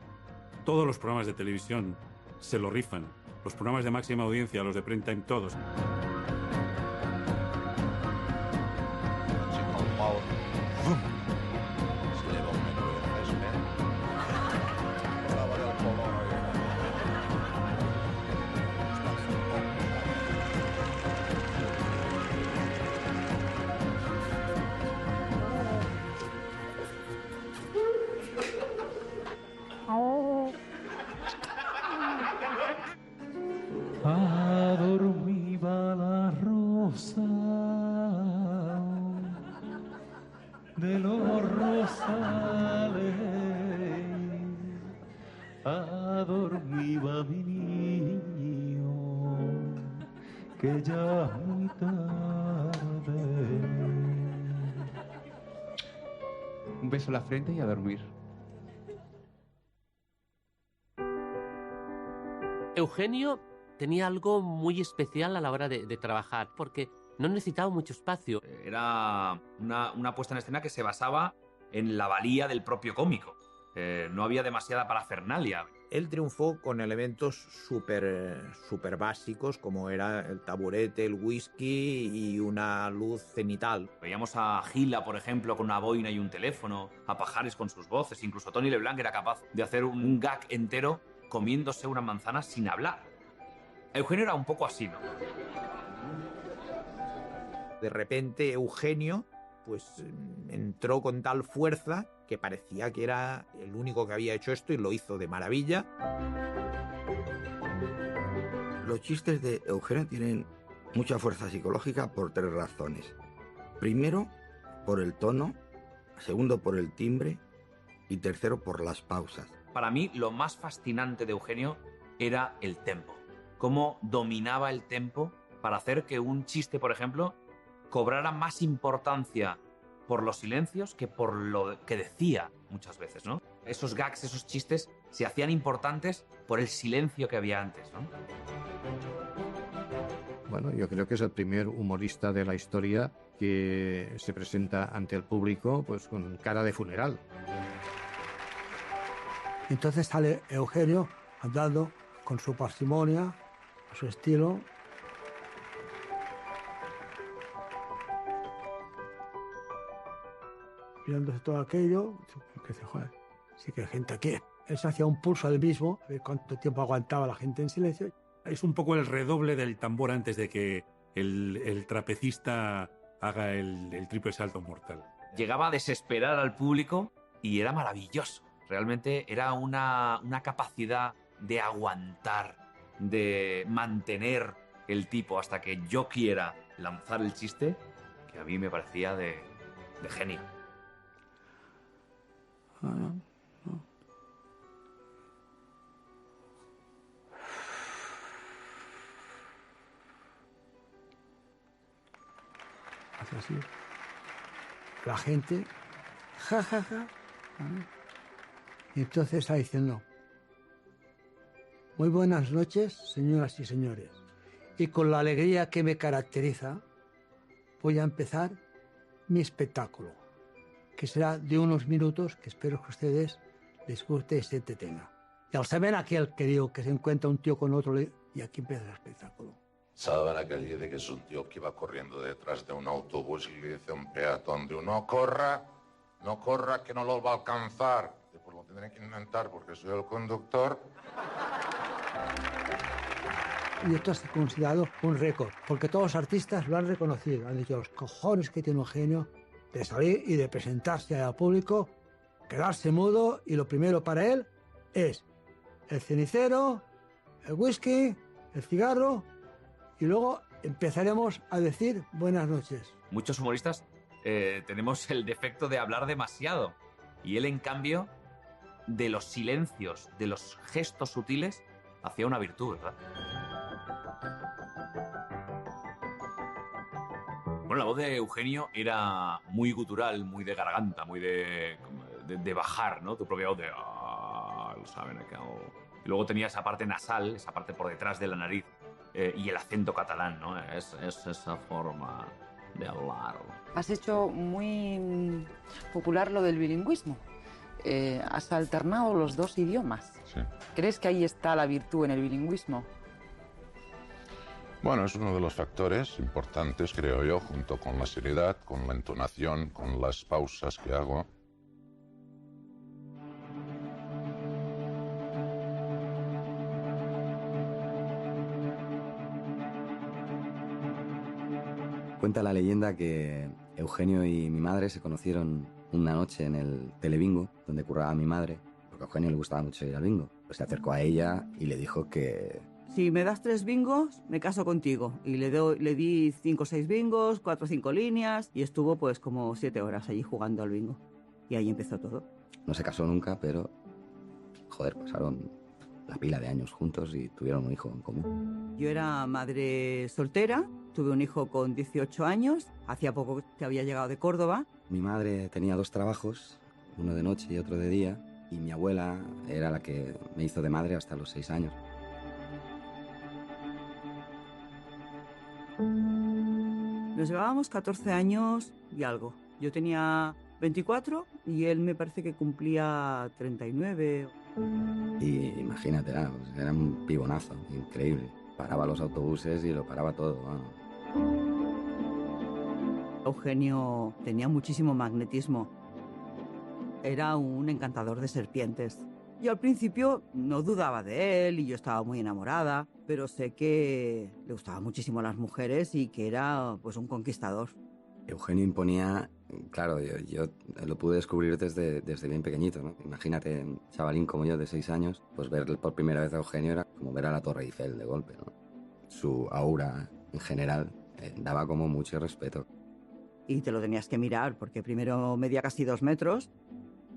todos los programas de televisión se lo rifan. Los programas de máxima audiencia, los de prime time, todos. Adormiba la rosa de los rosales, adormiba mi niño, que ya es muy tarde. Un beso en la frente y a dormir. Eugenio tenía algo muy especial a la hora de trabajar, porque no necesitaba mucho espacio. Era una puesta en escena que se basaba en la valía del propio cómico. No había demasiada parafernalia. Él triunfó con elementos súper básicos, como era el taburete, el whisky y una luz cenital. Veíamos a Gila, por ejemplo, con una boina y un teléfono, a Pajares con sus voces, incluso Tony Leblanc era capaz de hacer un gag entero comiéndose una manzana sin hablar. Eugenio era un poco así, ¿no? De repente Eugenio pues entró con tal fuerza que parecía que era el único que había hecho esto y lo hizo de maravilla. Los chistes de Eugenio tienen mucha fuerza psicológica por 3 razones. Primero, por el tono. Segundo, por el timbre. Y tercero, por las pausas. Para mí, lo más fascinante de Eugenio era el tempo. Cómo dominaba el tempo para hacer que un chiste, por ejemplo, cobrara más importancia por los silencios que por lo que decía muchas veces, ¿no? Esos gags, esos chistes, se hacían importantes por el silencio que había antes, ¿no? Bueno, yo creo que es el primer humorista de la historia que se presenta ante el público pues con cara de funeral. Entonces sale Eugenio andando con su parsimonia, a su estilo. Mirándose todo aquello, que dice, joder, sí que hay gente aquí. Él se hacía un pulso del mismo, a ver cuánto tiempo aguantaba la gente en silencio. Es un poco el redoble del tambor antes de que el trapecista haga el triple salto mortal. Llegaba a desesperar al público y era maravilloso. Realmente era una capacidad de aguantar, de mantener el tipo hasta que yo quiera lanzar el chiste, que a mí me parecía de genio. Hace así. La gente, ja, ja, ja. Y entonces está diciendo, muy buenas noches, señoras y señores. Y con la alegría que me caracteriza, voy a empezar mi espectáculo, que será de unos minutos, que espero que a ustedes les guste y se entretengan. Y al saber aquel que digo que se encuentra un tío con otro, y aquí empieza el espectáculo. Saben allí de que es un tío que iba corriendo detrás de un autobús y le dice a un peatón, no corra, que no lo va a alcanzar. Pues lo tendré que intentar porque soy el conductor. Y esto es considerado un récord, porque todos los artistas lo han reconocido. Han dicho los cojones que tiene Eugenio de salir y de presentarse al público, quedarse mudo, y lo primero para él es el cenicero, el whisky, el cigarro, y luego empezaremos a decir buenas noches. Muchos humoristas tenemos el defecto de hablar demasiado. Y él, en cambio, de los silencios, de los gestos sutiles, hacía una virtud, ¿verdad? Bueno, la voz de Eugenio era muy gutural, muy de garganta, muy de bajar, ¿no? Tu propia voz de... lo saben acá. Y luego tenía esa parte nasal, esa parte por detrás de la nariz, y el acento catalán, ¿no? Es esa forma de hablar. Has hecho muy popular lo del bilingüismo. Has alternado los dos idiomas. Sí. ¿Crees que ahí está la virtud en el bilingüismo? Bueno, es uno de los factores importantes, creo yo, junto con la seriedad, con la entonación, con las pausas que hago. Cuenta la leyenda que Eugenio y mi madre se conocieron una noche en el telebingo, donde curraba mi madre, porque a Eugenio le gustaba mucho ir al bingo. Pues se acercó a ella y le dijo que... Si me das 3 bingos, me caso contigo. Y le di 5 o 6 bingos, 4 o 5 líneas, y estuvo pues como 7 horas allí jugando al bingo. Y ahí empezó todo. No se casó nunca, pero... Joder, pasaron la pila de años juntos y tuvieron un hijo en común. Yo era madre soltera, tuve un hijo con 18 años, hacía poco que había llegado de Córdoba. Mi madre tenía 2 trabajos, uno de noche y otro de día, y mi abuela era la que me hizo de madre hasta los 6 años. Nos llevábamos 14 años y algo. Yo tenía 24 y él me parece que cumplía 39. Y imagínate, era un pibonazo, increíble. Paraba los autobuses y lo paraba todo. Eugenio tenía muchísimo magnetismo. Era un encantador de serpientes. Yo al principio no dudaba de él y yo estaba muy enamorada, pero sé que le gustaban muchísimo las mujeres y que era pues un conquistador. Eugenio imponía, claro, yo lo pude descubrir desde bien pequeñito, ¿no? Imagínate, un chavalín como yo de 6 años, pues ver por primera vez a Eugenio era como ver a la Torre Eiffel de golpe, ¿no? Su aura en general daba como mucho respeto. Y te lo tenías que mirar porque primero medía casi 2 metros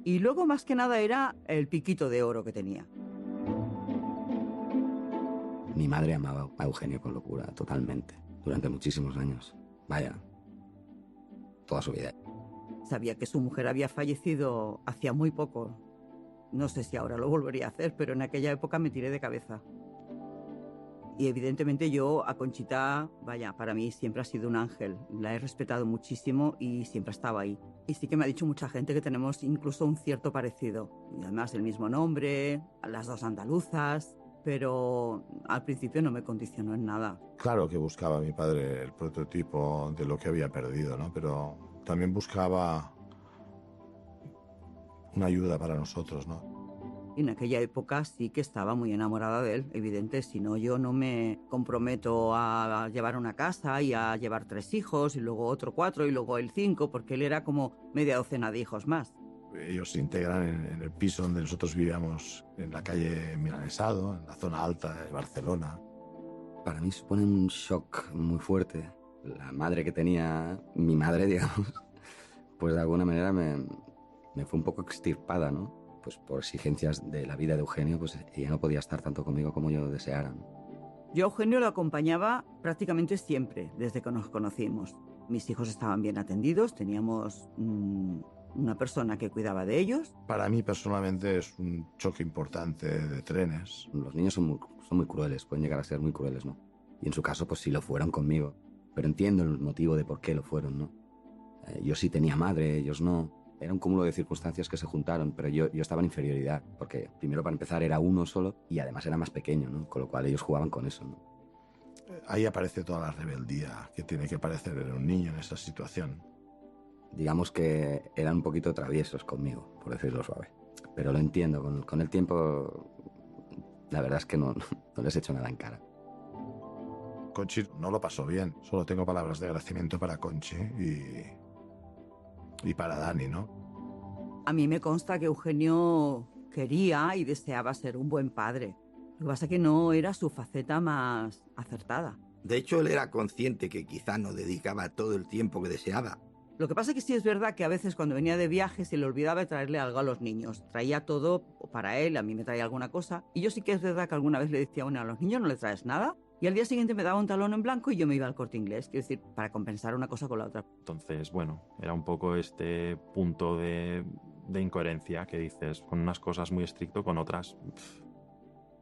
y luego más que nada era el piquito de oro que tenía. Mi madre amaba a Eugenio con locura, totalmente, durante muchísimos años. Vaya, toda su vida. Sabía que su mujer había fallecido hacía muy poco. No sé si ahora lo volvería a hacer, pero en aquella época me tiré de cabeza. Y evidentemente yo a Conchita, vaya, para mí siempre ha sido un ángel. La he respetado muchísimo y siempre estaba ahí. Y sí que me ha dicho mucha gente que tenemos incluso un cierto parecido. Y además el mismo nombre, las 2 andaluzas, pero al principio no me condicionó en nada. Claro que buscaba mi padre el prototipo de lo que había perdido, ¿no? Pero también buscaba una ayuda para nosotros, ¿no? En aquella época sí que estaba muy enamorada de él, evidente, si no yo no me comprometo a llevar una casa y a llevar 3 hijos y luego otro 4 y luego él 5, porque él era como media docena de hijos más. Ellos se integran en el piso donde nosotros vivíamos, en la calle Milanesado, en la zona alta de Barcelona. Para mí supone un shock muy fuerte. La madre que tenía mi madre, digamos, pues de alguna manera me fue un poco extirpada, ¿no? Pues por exigencias de la vida de Eugenio, pues ella no podía estar tanto conmigo como yo deseara, ¿no? Yo a Eugenio lo acompañaba prácticamente siempre, desde que nos conocimos. Mis hijos estaban bien atendidos, teníamos una persona que cuidaba de ellos. Para mí personalmente es un choque importante de trenes. Los niños son muy crueles, pueden llegar a ser muy crueles, ¿no? Y en su caso, pues sí lo fueron conmigo. Pero entiendo el motivo de por qué lo fueron, ¿no? Yo sí tenía madre, ellos no. Era un cúmulo de circunstancias que se juntaron, pero yo estaba en inferioridad, porque primero para empezar era uno solo y además era más pequeño, ¿no? Con lo cual ellos jugaban con eso, ¿no? ahí aparece toda la rebeldía que tiene que parecer en un niño en esa situación. Digamos que eran un poquito traviesos conmigo, por decirlo suave. Pero lo entiendo, con el tiempo la verdad es que no les he hecho nada en cara. Conchi no lo pasó bien, solo tengo palabras de agradecimiento para Conchi y para Dani, ¿no? A mí me consta que Eugenio quería y deseaba ser un buen padre. Lo que pasa es que no era su faceta más acertada. De hecho, él era consciente que quizá no dedicaba todo el tiempo que deseaba. Lo que pasa es que sí es verdad que a veces cuando venía de viaje se le olvidaba traerle algo a los niños. Traía todo para él, a mí me traía alguna cosa. Y yo sí que es verdad que alguna vez le decía, bueno, a los niños no le traes nada. Y al día siguiente me daba un talón en blanco y yo me iba al Corte Inglés. Quiero decir, para compensar una cosa con la otra. Entonces, bueno, era un poco este punto de incoherencia que dices, con unas cosas muy estricto, con otras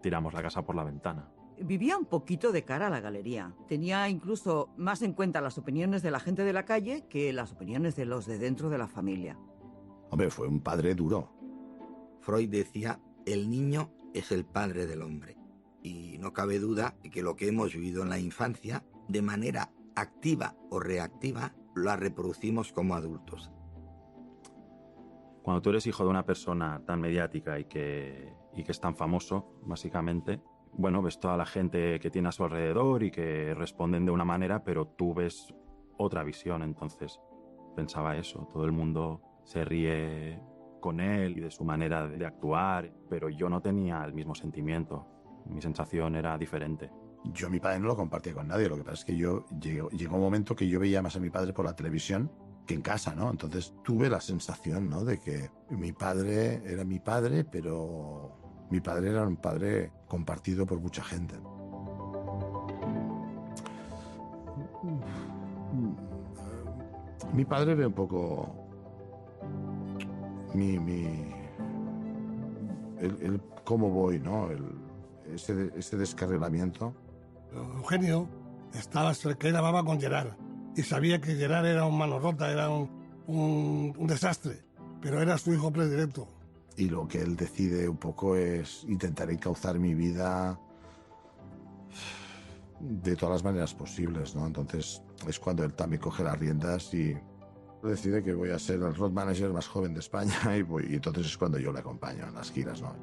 tiramos la casa por la ventana. Vivía un poquito de cara a la galería. Tenía incluso más en cuenta las opiniones de la gente de la calle que las opiniones de los de dentro de la familia. Hombre, fue un padre duro. Freud decía, el niño es el padre del hombre. Y no cabe duda de que lo que hemos vivido en la infancia, de manera activa o reactiva, lo reproducimos como adultos. Cuando tú eres hijo de una persona tan mediática y que es tan famoso, básicamente, bueno, ves toda la gente que tiene a su alrededor y que responden de una manera, pero tú ves otra visión. Entonces pensaba eso, todo el mundo se ríe con él y de su manera de actuar, pero yo no tenía el mismo sentimiento. Mi sensación era diferente. Yo a mi padre no lo compartía con nadie, lo que pasa es que llegó un momento que yo veía más a mi padre por la televisión que en casa, ¿no? Entonces tuve la sensación, ¿no?, de que mi padre era mi padre, pero mi padre era un padre compartido por mucha gente. Mi padre ve un poco el cómo voy, ¿no? Ese descarrilamiento. Eugenio se quedaba con Gerard y sabía que Gerard era un mano rota, era un desastre, pero era su hijo predilecto. Y lo que él decide un poco es intentar encauzar mi vida de todas las maneras posibles, ¿no? Entonces es cuando él también coge las riendas y decide que voy a ser el road manager más joven de España y entonces es cuando yo le acompaño en las giras, ¿no?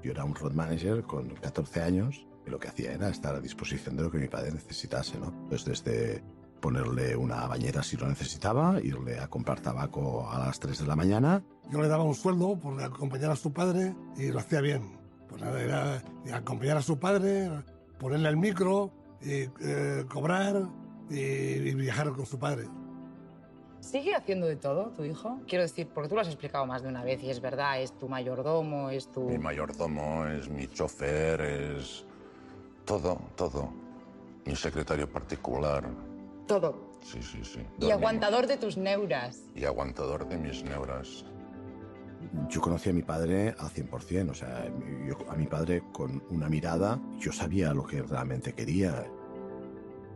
Yo era un road manager con 14 años y lo que hacía era estar a disposición de lo que mi padre necesitase, ¿no? Pues desde ponerle una bañera si lo necesitaba, irle a comprar tabaco a las 3 de la mañana. Yo le daba un sueldo por acompañar a su padre y lo hacía bien. Pues nada, era acompañar a su padre, ponerle el micro, cobrar y viajar con su padre. ¿Sigue haciendo de todo tu hijo? Quiero decir, porque tú lo has explicado más de una vez y es verdad, es tu mayordomo, es tu... Mi mayordomo, es mi chofer, es todo, todo. Mi secretario particular. Todo. Sí, sí, sí. Y aguantador de tus neuras. Y aguantador de mis neuras. Yo conocí a mi padre al 100%, o sea, yo a mi padre con una mirada, yo sabía lo que realmente quería.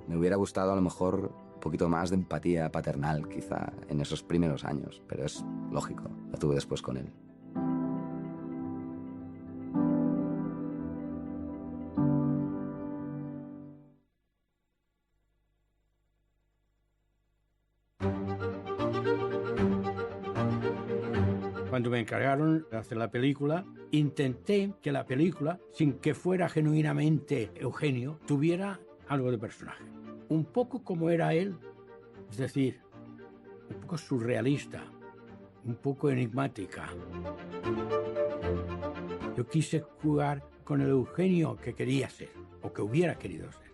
Me hubiera gustado a lo mejor un poquito más de empatía paternal, quizá, en esos primeros años, pero es lógico, la tuve después con él. Cuando me encargaron de hacer la película, intenté que la película, sin que fuera genuinamente Eugenio, tuviera algo de personaje. Un poco como era él, es decir, un poco surrealista, un poco enigmática. Yo quise jugar con el Eugenio que quería ser, o que hubiera querido ser.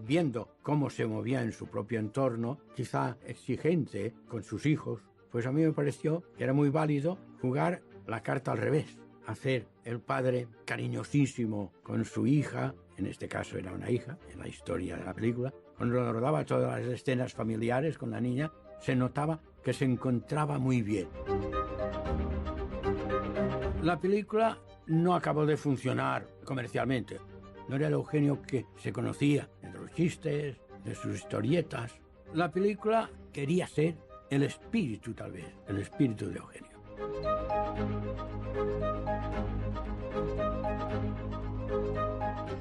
Viendo cómo se movía en su propio entorno, quizá exigente con sus hijos, pues a mí me pareció que era muy válido jugar la carta al revés, hacer el padre cariñosísimo con su hija, en este caso era una hija, en la historia de la película, cuando rodaba todas las escenas familiares con la niña, se notaba que se encontraba muy bien. La película no acabó de funcionar comercialmente. No era el Eugenio que se conocía de los chistes, de sus historietas. La película quería ser el espíritu, tal vez, el espíritu de Eugenio.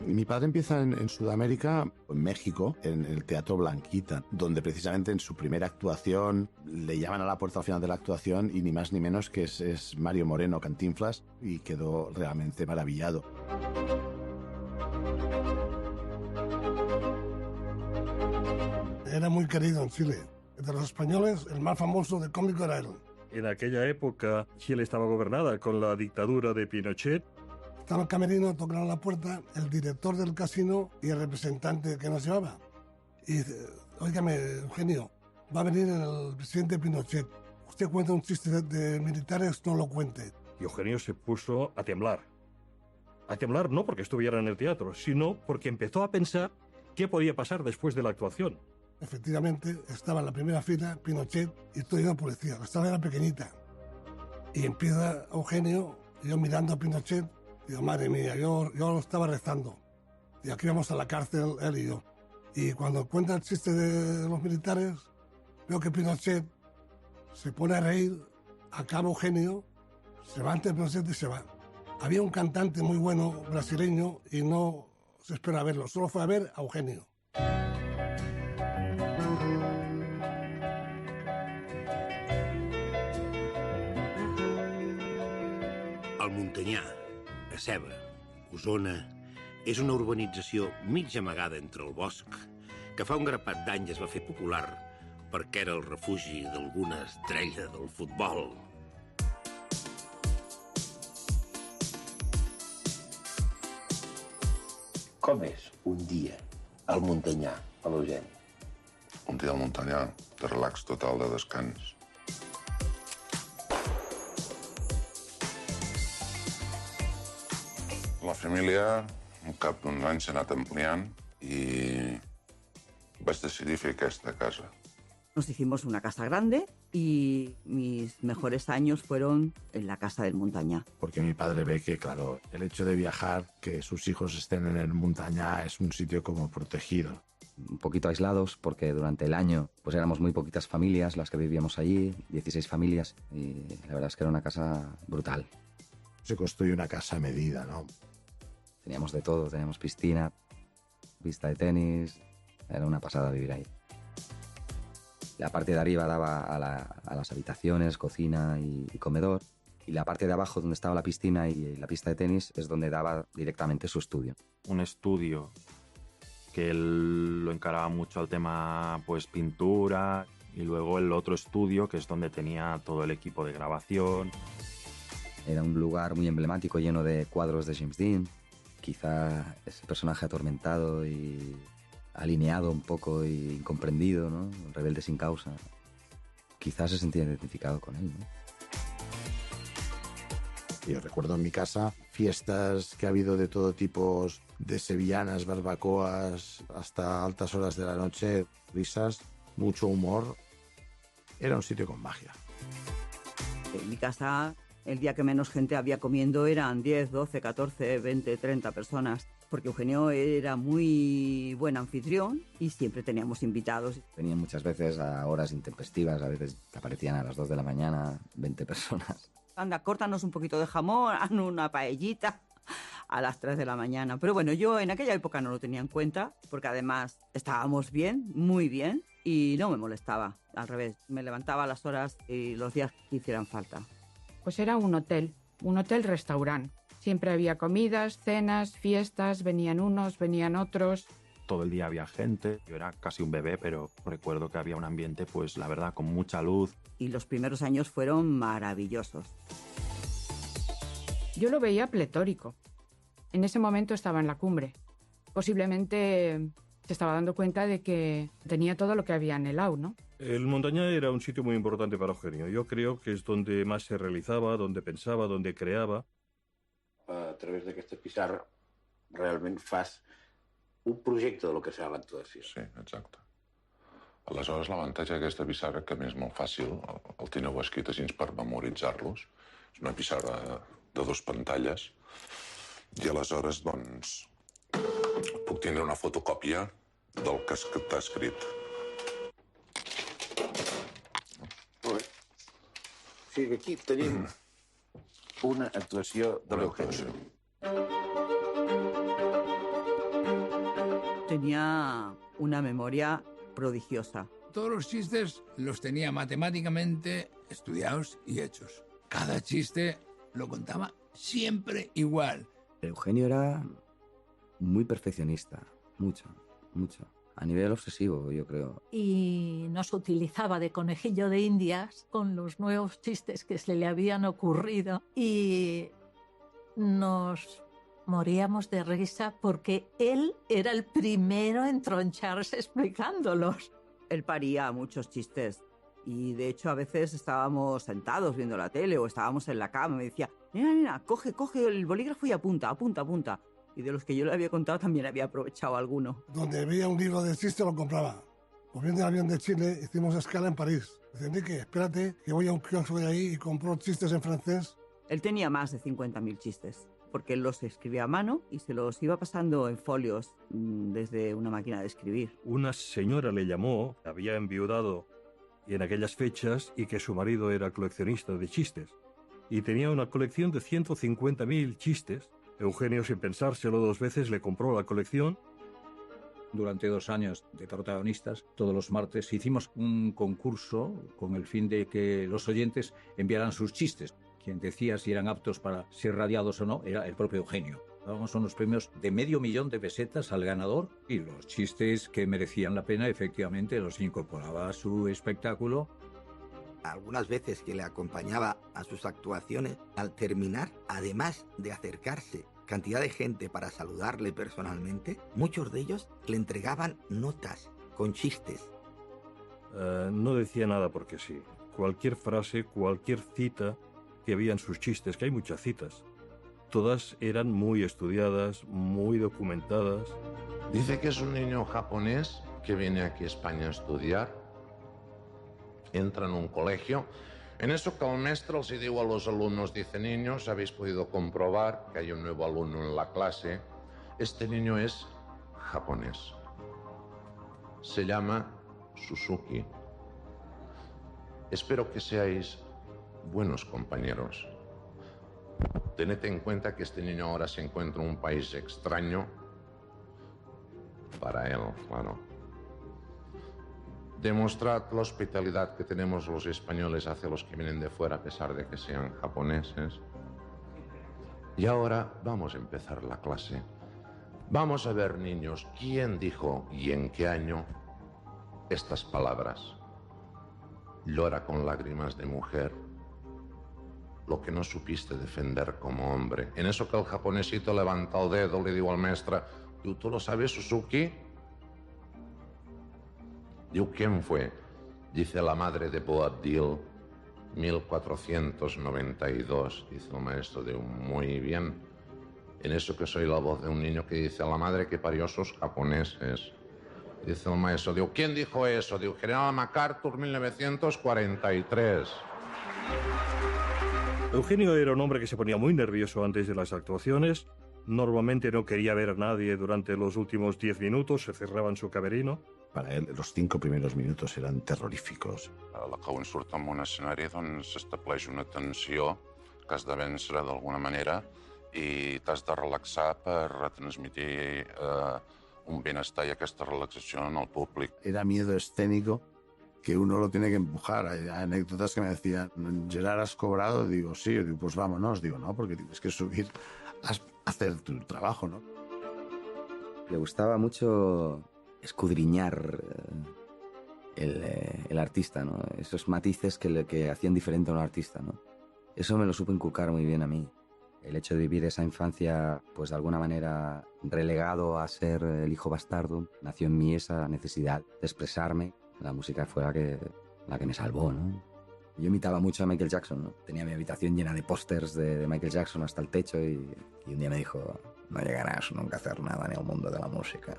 Mi padre empieza en Sudamérica, en México, en el Teatro Blanquita, donde precisamente en su primera actuación le llaman a la puerta al final de la actuación y ni más ni menos que es Mario Moreno, Cantinflas, y quedó realmente maravillado. Era muy querido en Chile. De los españoles, el más famoso de cómico era él. En aquella época, Chile estaba gobernada con la dictadura de Pinochet. Estaba el camerino, tocaron la puerta, el director del casino y el representante que nos llevaba. Y dice, óigame, Eugenio, va a venir el presidente Pinochet. Usted cuenta un chiste de militares, no lo cuente. Y Eugenio se puso a temblar. A temblar no porque estuviera en el teatro, sino porque empezó a pensar qué podía pasar después de la actuación. Efectivamente, estaba en la primera fila Pinochet y estoy lleno de policía. La sala era pequeñita. Y empieza Eugenio, y yo mirando a Pinochet, digo, madre mía, yo lo estaba rezando. Y aquí vamos a la cárcel, él y yo. Y cuando cuenta el chiste de los militares, veo que Pinochet se pone a reír, acaba Eugenio, se va ante Pinochet y se va. Había un cantante muy bueno, brasileño, y no se espera a verlo, solo fue a ver a Eugenio. El Muntanyà, a Seva, Osona, és una urbanització mig amagada entre el bosc que fa un grapat d'anys es va fer popular perquè era el refugi d'alguna estrella del futbol. Com és un dia al Muntanyà, a l'Eugeni? Un dia al Muntanyà, de relax total, de descans. La família, al cap d'uns anys, s'ha anat ampliant i vaig decidir fer aquesta casa. Nos hicimos una casa grande y mis mejores años fueron en la casa del Muntanyà. Porque mi padre ve que, claro, el hecho de viajar, que sus hijos estén en el Muntanyà, es un sitio como protegido. Un poquito aislados porque durante el año pues éramos muy poquitas familias las que vivíamos allí, 16 familias, y la verdad es que era una casa brutal. Se construye una casa a medida, ¿no? Teníamos de todo, teníamos piscina, pista de tenis, era una pasada vivir ahí. La parte de arriba daba a las habitaciones, cocina y comedor, y la parte de abajo donde estaba la piscina y la pista de tenis es donde daba directamente su estudio. Un estudio que él lo encaraba mucho al tema pues pintura, y luego el otro estudio que es donde tenía todo el equipo de grabación. Era un lugar muy emblemático lleno de cuadros de James Dean, quizá ese personaje atormentado y alineado un poco y incomprendido, ¿no? Rebelde sin causa. Quizás se sentía identificado con él, ¿no? Yo recuerdo en mi casa fiestas que ha habido de todo tipo, de sevillanas, barbacoas, hasta altas horas de la noche, risas, mucho humor. Era un sitio con magia. En mi casa, el día que menos gente había comiendo eran 10, 12, 14, 20, 30 personas, porque Eugenio era muy buen anfitrión y siempre teníamos invitados. Venían muchas veces a horas intempestivas, a veces que aparecían a las 2 de la mañana, 20 personas. Anda, córtanos un poquito de jamón, haz una paellita a las 3 de la mañana. Pero bueno, yo en aquella época no lo tenía en cuenta, porque además estábamos bien, muy bien, y no me molestaba. Al revés, me levantaba a las horas y los días que hicieran falta. Pues era un hotel-restaurante. Siempre había comidas, cenas, fiestas, venían unos, venían otros. Todo el día había gente. Yo era casi un bebé, pero recuerdo que había un ambiente, pues la verdad, con mucha luz. Y los primeros años fueron maravillosos. Yo lo veía pletórico. En ese momento estaba en la cumbre. Posiblemente se estaba dando cuenta de que tenía todo lo que había anhelado, ¿no? El Muntanyà era un sitio muy importante para Eugenio. Yo creo que es donde más se realizaba, donde pensava, donde creava. A través d'aquesta pissarra realment fas un projecte del que serà l'actuació. Sí, exacte. Aleshores, l'avantatge d'aquesta pissarra, que a més és molt fàcil, el teniu escrit així per memoritzar-los, és una pissarra de 2 pantalles i aleshores, doncs, puc tindre una fotocòpia del que t'ha escrit. O sigui, aquí tenim una actuació de l'Eugenio. Tenía una memoria prodigiosa. Todos los chistes los tenía matemáticamente estudiados y hechos. Cada chiste lo contaba siempre igual. Eugenio era muy perfeccionista, mucho. A nivel obsesivo, yo creo. Y nos utilizaba de conejillo de indias con los nuevos chistes que se le habían ocurrido y nos moríamos de risa porque él era el primero en troncharse explicándolos. Él paría muchos chistes y de hecho a veces estábamos sentados viendo la tele o estábamos en la cama y me decía, nena, coge el bolígrafo y apunta. Y de los que yo le había contado también había aprovechado alguno. Donde veía un libro de chistes lo compraba. Volviendo en el avión de Chile hicimos escala en París. Dice, Enrique, espérate que voy a un kiosco de ahí y compro chistes en francés. Él tenía más de 50.000 chistes, porque él los escribía a mano y se los iba pasando en folios desde una máquina de escribir. Una señora le llamó, había enviudado en aquellas fechas y que su marido era coleccionista de chistes. Y tenía una colección de 150.000 chistes. Eugenio, sin pensárselo 2 veces, le compró la colección. Durante 2 años de protagonistas, todos los martes hicimos un concurso con el fin de que los oyentes enviaran sus chistes. Quien decía si eran aptos para ser radiados o no era el propio Eugenio. Dábamos unos premios de $500.000 de pesetas al ganador y los chistes que merecían la pena efectivamente los incorporaba a su espectáculo. Algunas veces que le acompañaba a sus actuaciones, al terminar, además de acercarse cantidad de gente para saludarle personalmente, muchos de ellos le entregaban notas con chistes. No decía nada porque sí. Cualquier frase, cualquier cita que había en sus chistes, que hay muchas citas, todas eran muy estudiadas, muy documentadas. Dice que es un niño japonés que viene aquí a España a estudiar. Entra en un colegio. En eso que el maestro les digo a los alumnos, dice, niños, habéis podido comprobar que hay un nuevo alumno en la clase. Este niño es japonés. Se llama Suzuki. Espero que seáis buenos compañeros. Tened en cuenta que este niño ahora se encuentra en un país extraño para él, claro. Demostrad la hospitalidad que tenemos los españoles hacia los que vienen de fuera, a pesar de que sean japoneses. Y ahora vamos a empezar la clase. Vamos a ver, niños, quién dijo y en qué año estas palabras. Llora con lágrimas de mujer lo que no supiste defender como hombre. En eso que el japonesito levanta el dedo, le digo al maestra, ¿tú lo sabes, Suzuki? Digo, ¿quién fue? Dice la madre de Boabdil, 1492. Dice el maestro, digo, muy bien. En eso que soy la voz de un niño que dice a la madre que parió sus japoneses. Dice el maestro, digo, ¿quién dijo eso? Digo, General MacArthur, 1943. Eugenio era un hombre que se ponía muy nervioso antes de las actuaciones. Normalmente no quería ver a nadie durante los últimos 10 minutos, se cerraba en su camerino. Para él, los 5 primeros minutos eran terroríficos. A la que un surt en un escenari, doncs s'estableix una tensió que has de vèncer d'alguna manera i t'has de relaxar per retransmitir un bienestar y aquesta relaxació en el públic. Era miedo escénico que uno lo tiene que empujar. Hay anécdotas que me decían, Gerard, ¿has cobrado? Digo, sí. Digo, pues vámonos. Digo, no, porque tienes que subir a hacer tu trabajo, ¿no? Le gustaba mucho escudriñar el artista, ¿no? Esos matices que hacían diferente a un artista, ¿no? Eso me lo supo inculcar muy bien a mí. El hecho de vivir esa infancia, pues de alguna manera relegado a ser el hijo bastardo, nació en mí esa necesidad de expresarme. La música fue la que me salvó, ¿no? Yo imitaba mucho a Michael Jackson, ¿no? Tenía mi habitación llena de pósters de Michael Jackson hasta el techo y un día me dijo, no llegarás nunca a hacer nada en el mundo de la música.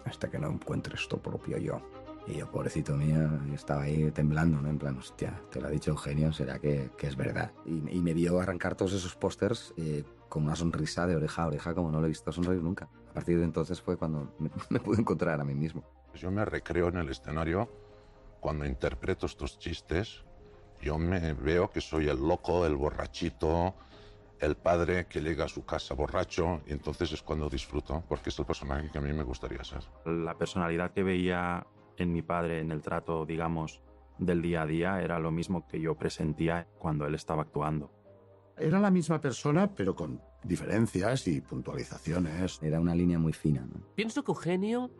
Hasta que no encuentres tu propio yo. Y yo, pobrecito mío, estaba ahí temblando, ¿no? En plan, hostia, te lo ha dicho Eugenio, será que es verdad. Y me vio arrancar todos esos pósters con una sonrisa de oreja a oreja como no lo he visto sonreír nunca. A partir de entonces fue cuando me pude encontrar a mí mismo. Yo me recreo en el escenario cuando interpreto estos chistes. Yo me veo que soy el loco, el borrachito, el padre que llega a su casa borracho, y entonces es cuando disfruto, porque es el personaje que a mí me gustaría ser. La personalidad que veía en mi padre en el trato, digamos, del día a día era lo mismo que yo presentía cuando él estaba actuando. Era la misma persona, pero con diferencias y puntualizaciones. Era una línea muy fina, ¿no? Pienso que Eugenio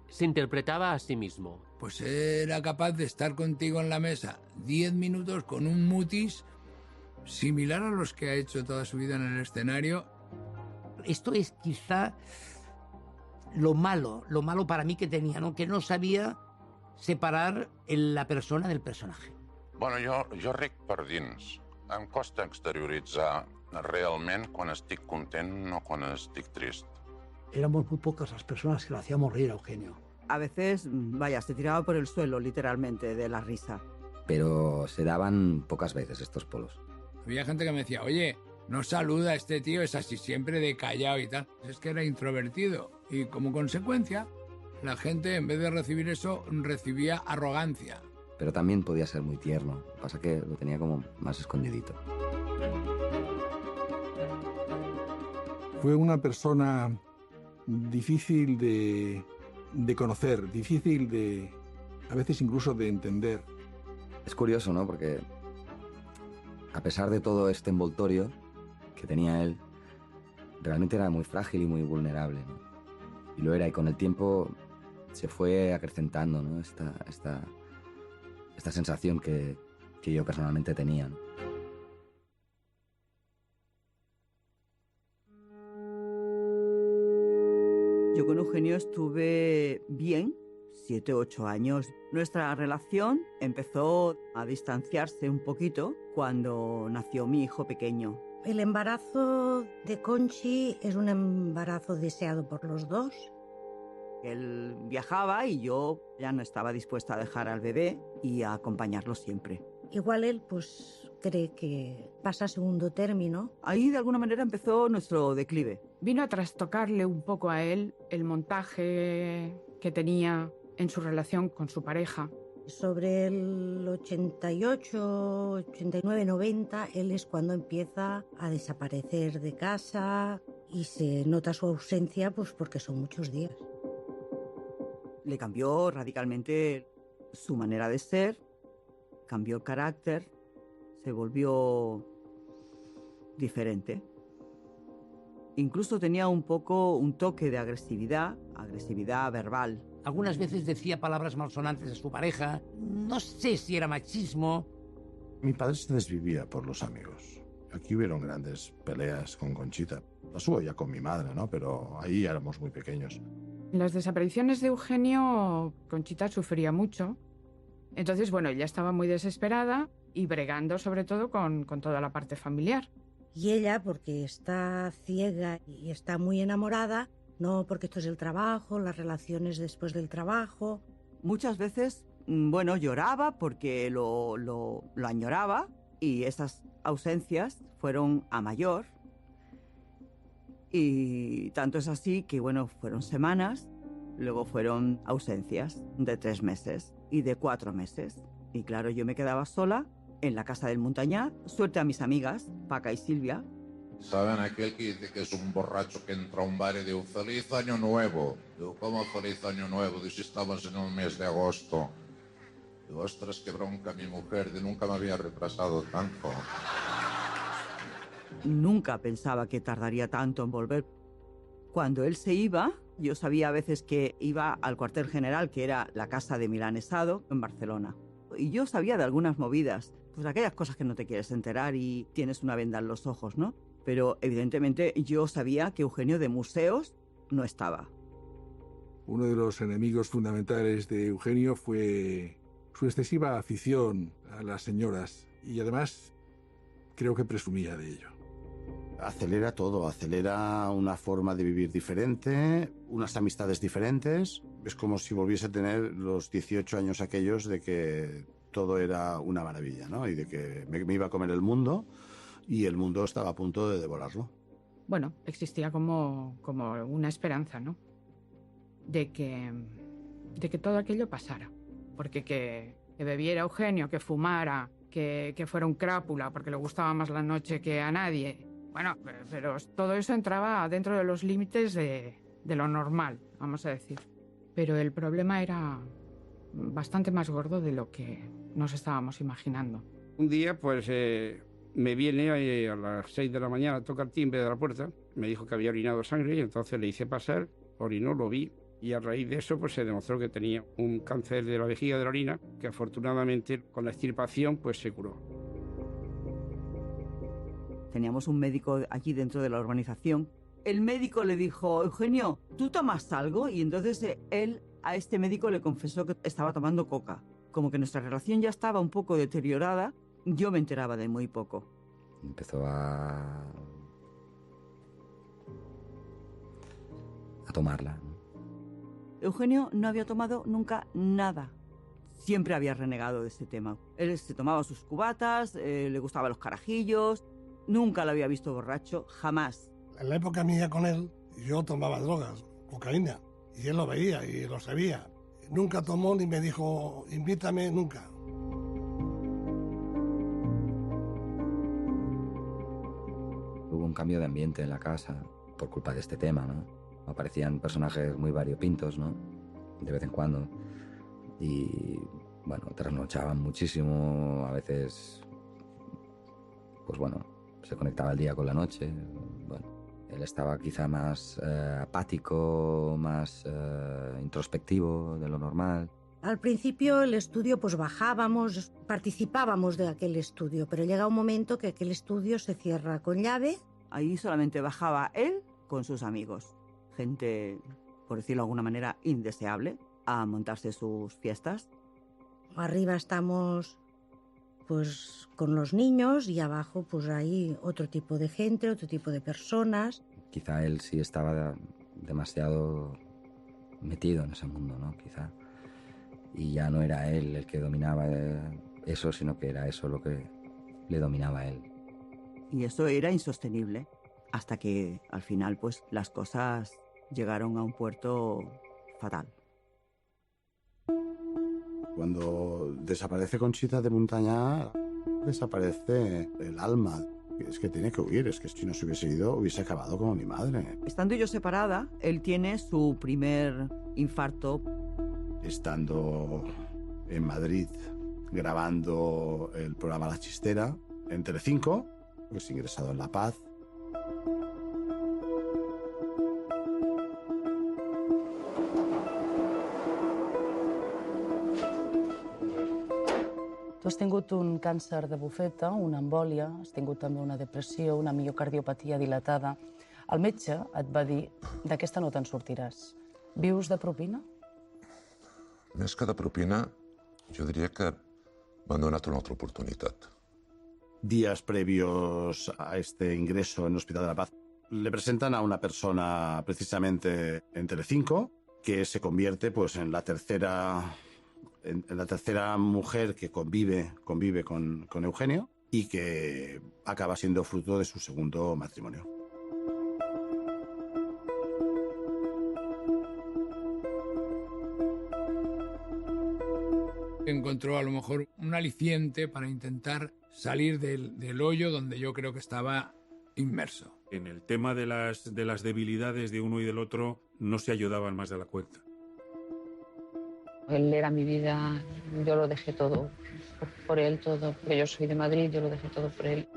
se interpretaba a sí mismo. Pues era capaz de estar contigo en la mesa 10 minutos con un mutis similar a los que ha hecho toda su vida en el escenario. Esto es quizá lo malo para mí que tenía, ¿no? Que no sabía separar la persona del personaje. Bueno, jo ric per dins. Em costa exterioritzar realment quan estic content o quan estic trist. Éramos muy pocas las personas que lo hacíamos reír a Eugenio. A veces, vaya, se tiraba por el suelo, literalmente, de la risa. Pero se daban pocas veces estos polos. Había gente que me decía, oye, no saluda a este tío, es así siempre de callado y tal. Es que era introvertido. Y como consecuencia, la gente, en vez de recibir eso, recibía arrogancia. Pero también podía ser muy tierno. Lo que pasa es que lo tenía como más escondidito. Fue una persona difícil de conocer, difícil de, a veces incluso de entender. Es curioso, ¿no? Porque a pesar de todo este envoltorio que tenía él, realmente era muy frágil y muy vulnerable, ¿no? Y lo era, y con el tiempo se fue acrecentando, ¿no? Esta sensación que yo personalmente tenía, ¿no? Yo con Eugenio estuve bien, 7 u 8 años. Nuestra relación empezó a distanciarse un poquito cuando nació mi hijo pequeño. El embarazo de Conchi es un embarazo deseado por los dos. Él viajaba y yo ya no estaba dispuesta a dejar al bebé y a acompañarlo siempre. Igual él pues cree que pasa a segundo término. Ahí de alguna manera empezó nuestro declive. Vino a trastocarle un poco a él el montaje que tenía en su relación con su pareja. Sobre el 88, 89, 90, él es cuando empieza a desaparecer de casa y se nota su ausencia pues porque son muchos días. Le cambió radicalmente su manera de ser, cambió el carácter, se volvió diferente. Incluso tenía un toque de agresividad verbal. Algunas veces decía palabras malsonantes a su pareja. No sé si era machismo. Mi padre se desvivía por los amigos. Aquí hubieron grandes peleas con Conchita. Las hubo ya con mi madre, ¿no? Pero ahí éramos muy pequeños. En las desapariciones de Eugenio, Conchita sufría mucho. Entonces, bueno, ella estaba muy desesperada y bregando sobre todo con toda la parte familiar. Y ella, porque está ciega y está muy enamorada, no porque esto es el trabajo, las relaciones después del trabajo. Muchas veces, bueno, lloraba porque lo añoraba y esas ausencias fueron a mayor. Y tanto es así que, bueno, fueron semanas, luego fueron ausencias de 3 meses y de 4 meses. Y claro, yo me quedaba sola en la casa del Montañá, suerte a mis amigas, Paca y Silvia. ¿Saben aquel que dice que es un borracho que entra a un bar y dice «Feliz Año Nuevo»? Digo, ¿cómo feliz Año Nuevo? Dice, estamos en el mes de agosto. Digo, ostras, qué bronca mi mujer, de nunca me había retrasado tanto. Nunca pensaba que tardaría tanto en volver. Cuando él se iba, yo sabía a veces que iba al cuartel general, que era la casa de Milanesado, en Barcelona. Y yo sabía de algunas movidas, pues aquellas cosas que no te quieres enterar y tienes una venda en los ojos, ¿no? Pero evidentemente yo sabía que Eugenio de museos no estaba. Uno de los enemigos fundamentales de Eugenio fue su excesiva afición a las señoras y además creo que presumía de ello. Acelera todo, acelera una forma de vivir diferente, unas amistades diferentes. Es como si volviese a tener los 18 años aquellos de que todo era una maravilla, ¿no? Y de que me iba a comer el mundo y el mundo estaba a punto de devorarlo. Bueno, existía como una esperanza, ¿no? De que todo aquello pasara. Porque que bebiera Eugenio, que fumara, que fuera un crápula porque le gustaba más la noche que a nadie. Bueno, pero todo eso entraba dentro de los límites de lo normal, vamos a decir. Pero el problema era bastante más gordo de lo que nos estábamos imaginando. Un día, pues, me viene a las 6 de la mañana, toca el timbre de la puerta, me dijo que había orinado sangre y entonces le hice pasar, orinó, lo vi y a raíz de eso pues se demostró que tenía un cáncer de la vejiga de la orina que afortunadamente con la extirpación pues se curó. Teníamos un médico allí dentro de la urbanización. El médico le dijo, Eugenio, ¿tú tomas algo? Y entonces él a este médico le confesó que estaba tomando coca. Como que nuestra relación ya estaba un poco deteriorada, yo me enteraba de muy poco. Empezó a tomarla. Eugenio no había tomado nunca nada. Siempre había renegado de ese tema. Él se tomaba sus cubatas, le gustaban los carajillos. Nunca lo había visto borracho, jamás. En la época mía con él, yo tomaba drogas, cocaína, y él lo veía y lo sabía. Nunca tomó ni me dijo, invítame, nunca. Hubo un cambio de ambiente en la casa por culpa de este tema, ¿no? Aparecían personajes muy variopintos, ¿no? De vez en cuando. Y, bueno, trasnochaban muchísimo, a veces, pues bueno, se conectaba el día con la noche. Bueno, él estaba quizá más apático, más introspectivo de lo normal. Al principio el estudio, pues bajábamos, participábamos de aquel estudio, pero llega un momento que aquel estudio se cierra con llave. Ahí solamente bajaba él con sus amigos. Gente, por decirlo de alguna manera, indeseable, a montarse sus fiestas. Arriba estamos pues con los niños y abajo pues hay otro tipo de gente, otro tipo de personas. Quizá él sí estaba demasiado metido en ese mundo, ¿no? Quizá. Y ya no era él el que dominaba eso, sino que era eso lo que le dominaba a él. Y eso era insostenible, hasta que al final pues las cosas llegaron a un puerto fatal. Cuando desaparece Conchita de Montaña, desaparece el alma. Es que tiene que huir, es que si no se hubiese ido, hubiese acabado como mi madre. Estando yo separada, él tiene su primer infarto. Estando en Madrid grabando el programa La Chistera en Telecinco, pues ingresado en La Paz. Tu has tingut un càncer de bufeta, una embòlia, has tingut també una depressió, una miocardiopatia dilatada. El metge et va dir, d'aquesta no te'n sortiràs. Vius de propina? Més que de propina, yo diría que m'han donat una altra oportunitat. Días previos a este ingreso en el Hospital de la Paz, le presentan a una persona precisamente en Telecinco que se convierte pues en la tercera mujer que convive con Eugenio y que acaba siendo fruto de su segundo matrimonio. Encontró a lo mejor un aliciente para intentar salir del hoyo donde yo creo que estaba inmerso. En el tema de las debilidades de uno y del otro no se ayudaban más de la cuenta. Él era mi vida, yo lo dejé todo por él, todo, porque yo soy de Madrid, yo lo dejé todo por él.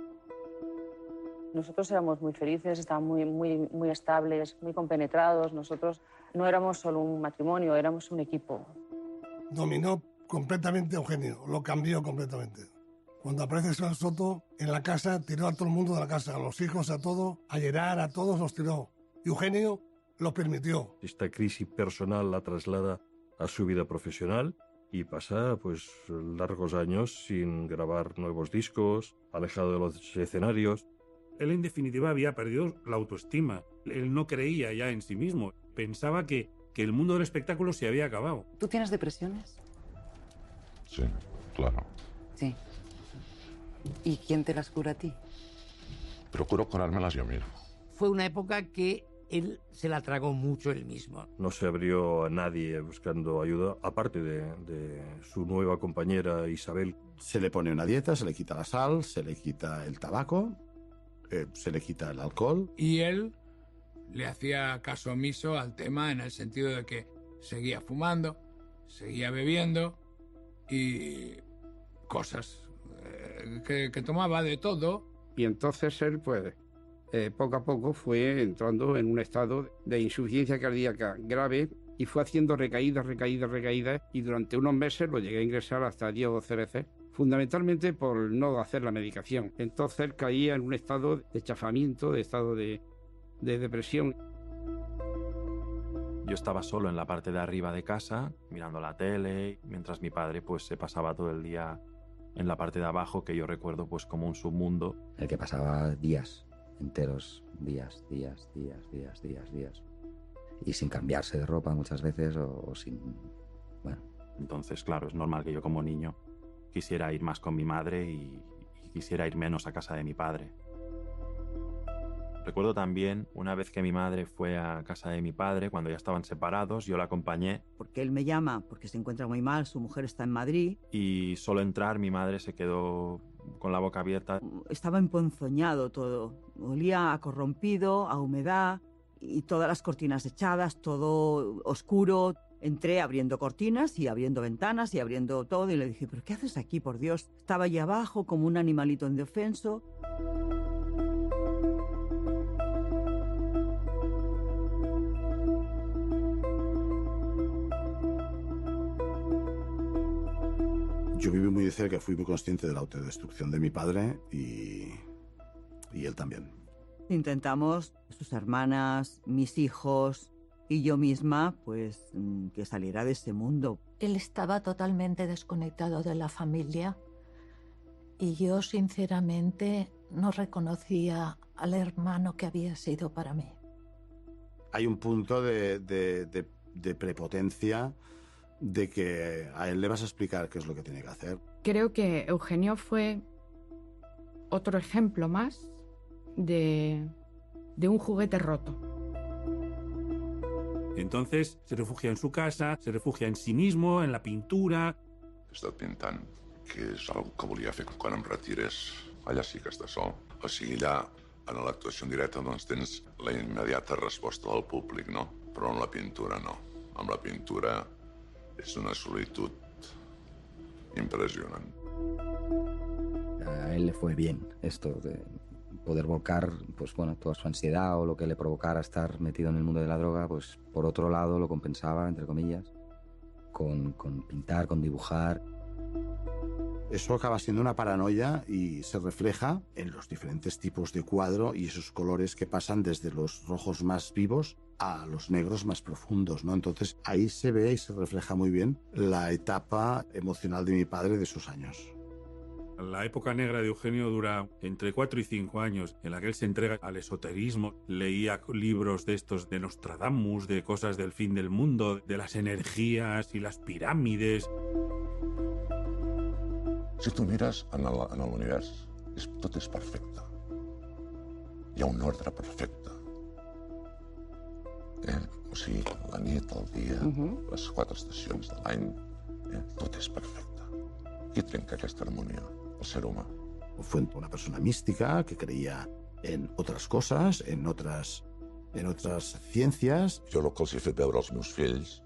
Nosotros éramos muy felices, estábamos muy estables, muy compenetrados. Nosotros no éramos solo un matrimonio, éramos un equipo. Dominó completamente Eugenio, lo cambió completamente. Cuando aparece Joan Soto en la casa, tiró a todo el mundo de la casa, a los hijos, a todo, a Gerard, a todos los tiró. Y Eugenio lo permitió. Esta crisis personal la traslada a su vida profesional y pasa pues largos años sin grabar nuevos discos, alejado de los escenarios. Él en definitiva había perdido la autoestima. Él no creía ya en sí mismo. Pensaba que el mundo del espectáculo se había acabado. ¿Tú tienes depresiones? Sí, claro. Sí. ¿Y quién te las cura a ti? Procuro curármelas yo mismo. Fue una época que él se la tragó mucho él mismo. No se abrió a nadie buscando ayuda, aparte de su nueva compañera Isabel. Se le pone una dieta, se le quita la sal, se le quita el tabaco, se le quita el alcohol. Y él le hacía caso omiso al tema en el sentido de que seguía fumando, seguía bebiendo y cosas que tomaba de todo. Y entonces él, pues, poco a poco fue entrando en un estado de insuficiencia cardíaca grave y fue haciendo recaídas, y durante unos meses lo llegué a ingresar hasta 10 o 12 veces, fundamentalmente por no hacer la medicación. Entonces él caía en un estado de chafamiento, de estado de depresión. Yo estaba solo en la parte de arriba de casa, mirando la tele, mientras mi padre pues se pasaba todo el día en la parte de abajo, que yo recuerdo pues como un submundo. El que pasaba días enteros, días. Y sin cambiarse de ropa muchas veces o sin... Bueno. Entonces, claro, es normal que yo como niño quisiera ir más con mi madre y quisiera ir menos a casa de mi padre. Recuerdo también una vez que mi madre fue a casa de mi padre, cuando ya estaban separados, yo la acompañé. Porque él me llama, porque se encuentra muy mal, su mujer está en Madrid. Y solo entrar, mi madre se quedó con la boca abierta. Estaba emponzoñado todo, olía a corrompido, a humedad, y todas las cortinas echadas, todo oscuro. Entré abriendo cortinas y abriendo ventanas y abriendo todo, y le dije, ¿pero qué haces aquí, por Dios? Estaba allí abajo como un animalito indefenso. Yo viví muy de cerca, fui muy consciente de la autodestrucción de mi padre y él también. Intentamos, sus hermanas, mis hijos y yo misma, pues que saliera de ese mundo. Él estaba totalmente desconectado de la familia y yo sinceramente no reconocía al hermano que había sido para mí. Hay un punto de prepotencia, de que a él le vas a explicar qué es lo que tiene que hacer. Creo que Eugenio fue otro ejemplo más de un juguete roto. Entonces se refugia en su casa, se refugia en sí mismo, en la pintura. He estat pintant, que és algo que volia fer quan em retires. Allà sí que estàs sol. O sigui, allà, en l'actuació en directe, doncs tens la immediata resposta del públic, no? Però en la pintura no. Amb la pintura es una solitud impresionante. A él le fue bien esto de poder volcar, pues bueno, toda su ansiedad o lo que le provocara estar metido en el mundo de la droga, pues por otro lado lo compensaba, entre comillas, con pintar, con dibujar. Eso acaba siendo una paranoia y se refleja en los diferentes tipos de cuadro y esos colores que pasan desde los rojos más vivos a los negros más profundos, ¿no? Entonces ahí se ve y se refleja muy bien la etapa emocional de mi padre de esos años. La época negra de Eugenio dura entre 4 y 5 años, en la que él se entrega al esoterismo, leía libros de estos de Nostradamus, de cosas del fin del mundo, de las energías y las pirámides. Si tu mires en l'univers, tot és perfecte. Hi ha un ordre perfecte. O sigui, la nit, el dia, les 4 estacions de l'any, tot és perfecte. Qui trenca aquesta harmonia? El ser humà. Fue una persona mística que creía en otras cosas, en otras ciencias. Jo el que els he fet veure als meus fills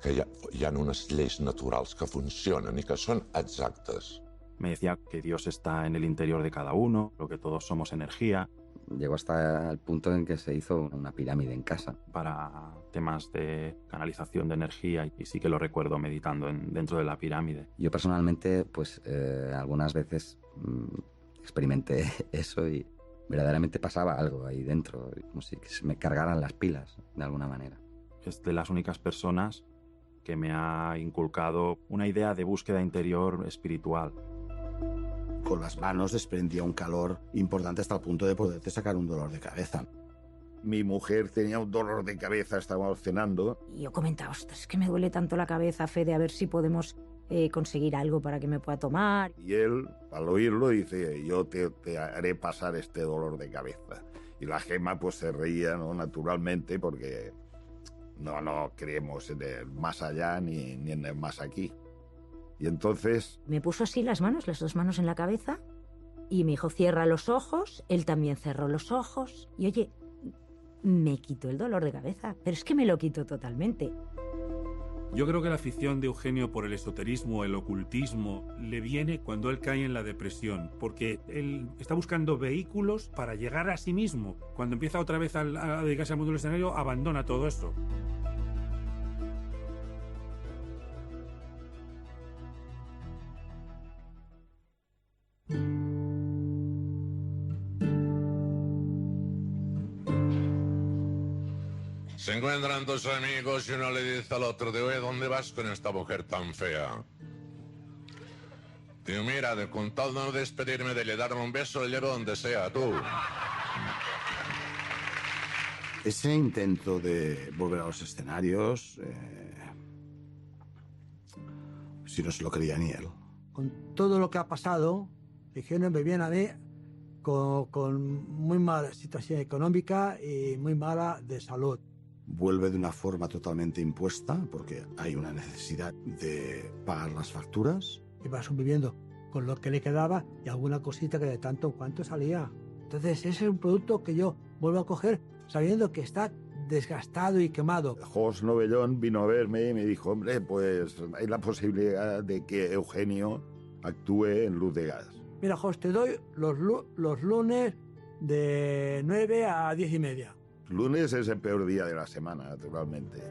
que hi ha unes lleis naturals que funcionen i que són exactes. Me decía que Dios está en el interior de cada uno, lo que todos somos energía. Llegó hasta el punto en que se hizo una pirámide en casa. Para temas de canalización de energía, y sí que lo recuerdo meditando dentro de la pirámide. Yo personalmente, pues algunas veces experimenté eso y verdaderamente pasaba algo ahí dentro, como si se me cargaran las pilas de alguna manera. Es de las únicas personas que me ha inculcado una idea de búsqueda interior espiritual. con las manos desprendía un calor importante hasta el punto de poderte sacar un dolor de cabeza. Mi mujer tenía un dolor de cabeza, estábamos cenando. Y yo comentaba, ostras, es que me duele tanto la cabeza, Fede, a ver si podemos conseguir algo para que me pueda tomar. Y él, al oírlo, dice, yo te haré pasar este dolor de cabeza. Y la Gemma pues se reía, ¿no? Naturalmente, porque no creemos en el más allá ni en el más aquí. Y entonces... Me puso así las dos manos en la cabeza, y me dijo, cierra los ojos. Él también cerró los ojos. Y oye, me quitó el dolor de cabeza, pero es que me lo quitó totalmente. Yo creo que la afición de Eugenio por el esoterismo, el ocultismo, le viene cuando él cae en la depresión, porque él está buscando vehículos para llegar a sí mismo. Cuando empieza otra vez a dedicarse al mundo del escenario, abandona todo eso. Se encuentran dos amigos y uno le dice al otro, oye, ¿dónde vas con esta mujer tan fea? Tío, mira, con tal de no despedirme de ella, darme un beso, le llevo donde sea, tú. Ese intento de volver a los escenarios, si no se lo creía ni él. Con todo lo que ha pasado, Eugenio me viene a mí con muy mala situación económica y muy mala de salud. Vuelve de una forma totalmente impuesta porque hay una necesidad de pagar las facturas. Iba sobreviviendo con lo que le quedaba y alguna cosita que de tanto en cuanto salía. Entonces ese es un producto que yo vuelvo a coger sabiendo que está desgastado y quemado. Jos Novellón vino a verme y me dijo, hombre, pues hay la posibilidad de que Eugenio actúe en Luz de Gas. Mira, Jos, te doy los lunes de 9 a 10:30. Lunes es el peor día de la semana, naturalmente.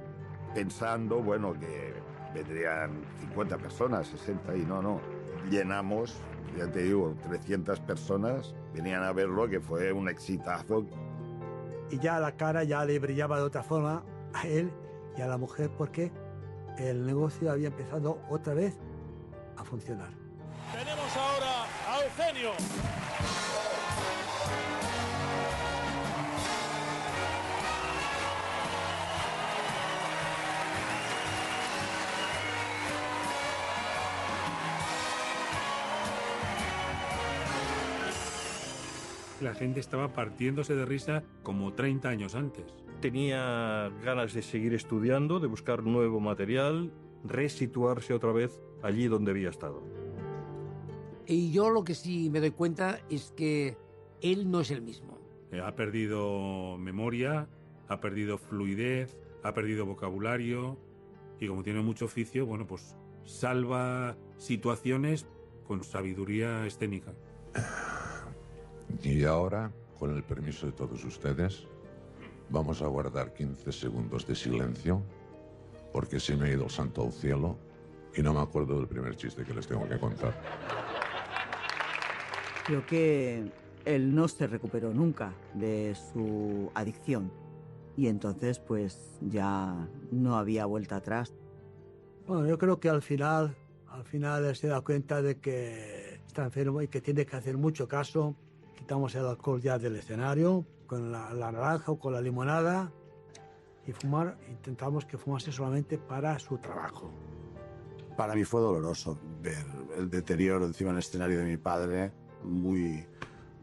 Pensando, bueno, que vendrían 50 personas, 60, y no. Llenamos, ya te digo, 300 personas venían a verlo, que fue un exitazo. Y ya la cara ya le brillaba de otra forma a él y a la mujer porque el negocio había empezado otra vez a funcionar. Tenemos ahora a Eugenio. La gente estaba partiéndose de risa como 30 años antes. Tenía ganas de seguir estudiando, de buscar nuevo material, resituarse otra vez allí donde había estado. Y yo lo que sí me doy cuenta es que él no es el mismo. Ha perdido memoria, ha perdido fluidez, ha perdido vocabulario y como tiene mucho oficio, bueno, pues salva situaciones con sabiduría escénica. Y ahora, con el permiso de todos ustedes, vamos a guardar 15 segundos de silencio, porque se me ha ido el santo al cielo y no me acuerdo del primer chiste que les tengo que contar. Creo que él no se recuperó nunca de su adicción y entonces pues ya no había vuelta atrás. Bueno, yo creo que al final él se da cuenta de que está enfermo y que tiene que hacer mucho caso. Quitamos el alcohol ya del escenario, con la naranja o con la limonada, y intentamos que fumase solamente para su trabajo. Para mí fue doloroso ver el deterioro encima del escenario de mi padre, muy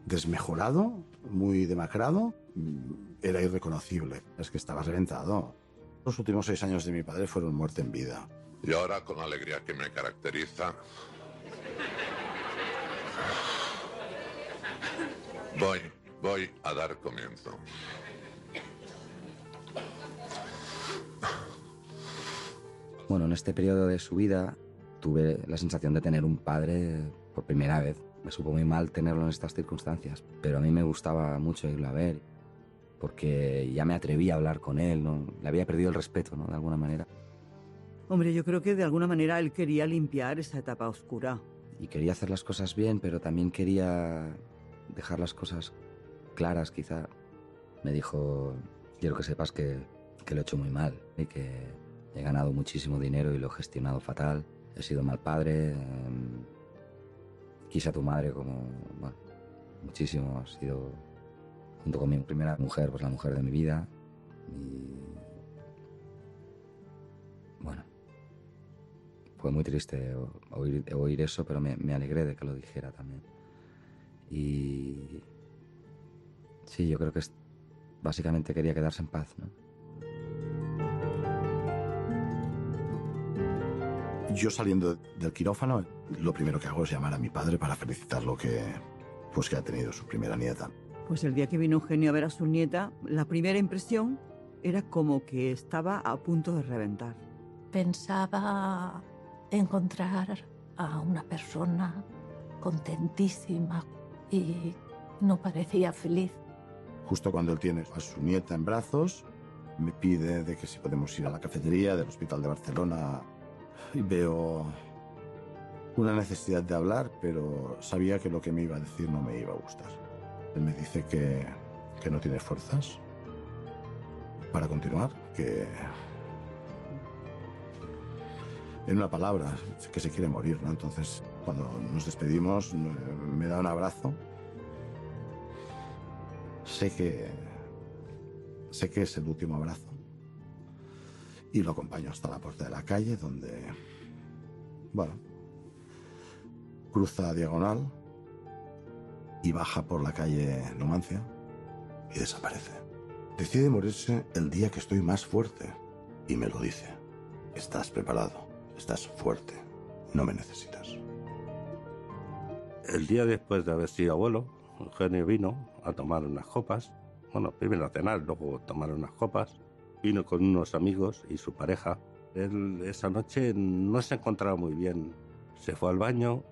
desmejorado, muy demacrado. Era irreconocible, es que estaba reventado. Los últimos 6 años de mi padre fueron muerte en vida. Y ahora, con la alegría que me caracteriza, voy a dar comienzo. Bueno, en este periodo de su vida tuve la sensación de tener un padre por primera vez. Me supo muy mal tenerlo en estas circunstancias, pero a mí me gustaba mucho irlo a ver, porque ya me atrevía a hablar con él, ¿no? Le había perdido el respeto, ¿no? De alguna manera. Hombre, yo creo que de alguna manera él quería limpiar esa etapa oscura. Y quería hacer las cosas bien, pero también quería dejar las cosas claras, quizá. Me dijo, quiero que sepas que lo he hecho muy mal y que he ganado muchísimo dinero y lo he gestionado fatal. He sido mal padre, quise a tu madre como, bueno, muchísimo. Ha sido, junto con mi primera mujer, pues la mujer de mi vida. Y bueno, fue muy triste oír eso, pero me alegré de que lo dijera también. Y sí, yo creo que básicamente quería quedarse en paz, ¿no? Yo saliendo del quirófano, lo primero que hago es llamar a mi padre para felicitarlo que ha tenido su primera nieta. Pues el día que vino Eugenio a ver a su nieta, la primera impresión era como que estaba a punto de reventar. Pensaba encontrar a una persona contentísima y no parecía feliz. Justo cuando él tiene a su nieta en brazos, me pide de que si podemos ir a la cafetería del Hospital de Barcelona. Y veo una necesidad de hablar, pero sabía que lo que me iba a decir no me iba a gustar. Él me dice que no tiene fuerzas para continuar, que en una palabra, que se quiere morir, ¿no? Entonces, cuando nos despedimos, me da un abrazo. Sé que es el último abrazo. Y lo acompaño hasta la puerta de la calle, donde, bueno, cruza diagonal y baja por la calle Numancia y desaparece. Decide morirse el día que estoy más fuerte y me lo dice. Estás preparado, estás fuerte, no me necesitas. El día después de haber sido abuelo, Eugenio vino a tomar unas copas. Bueno, primero a cenar, luego tomar unas copas. Vino con unos amigos y su pareja. Él esa noche no se encontraba muy bien. Se fue al baño.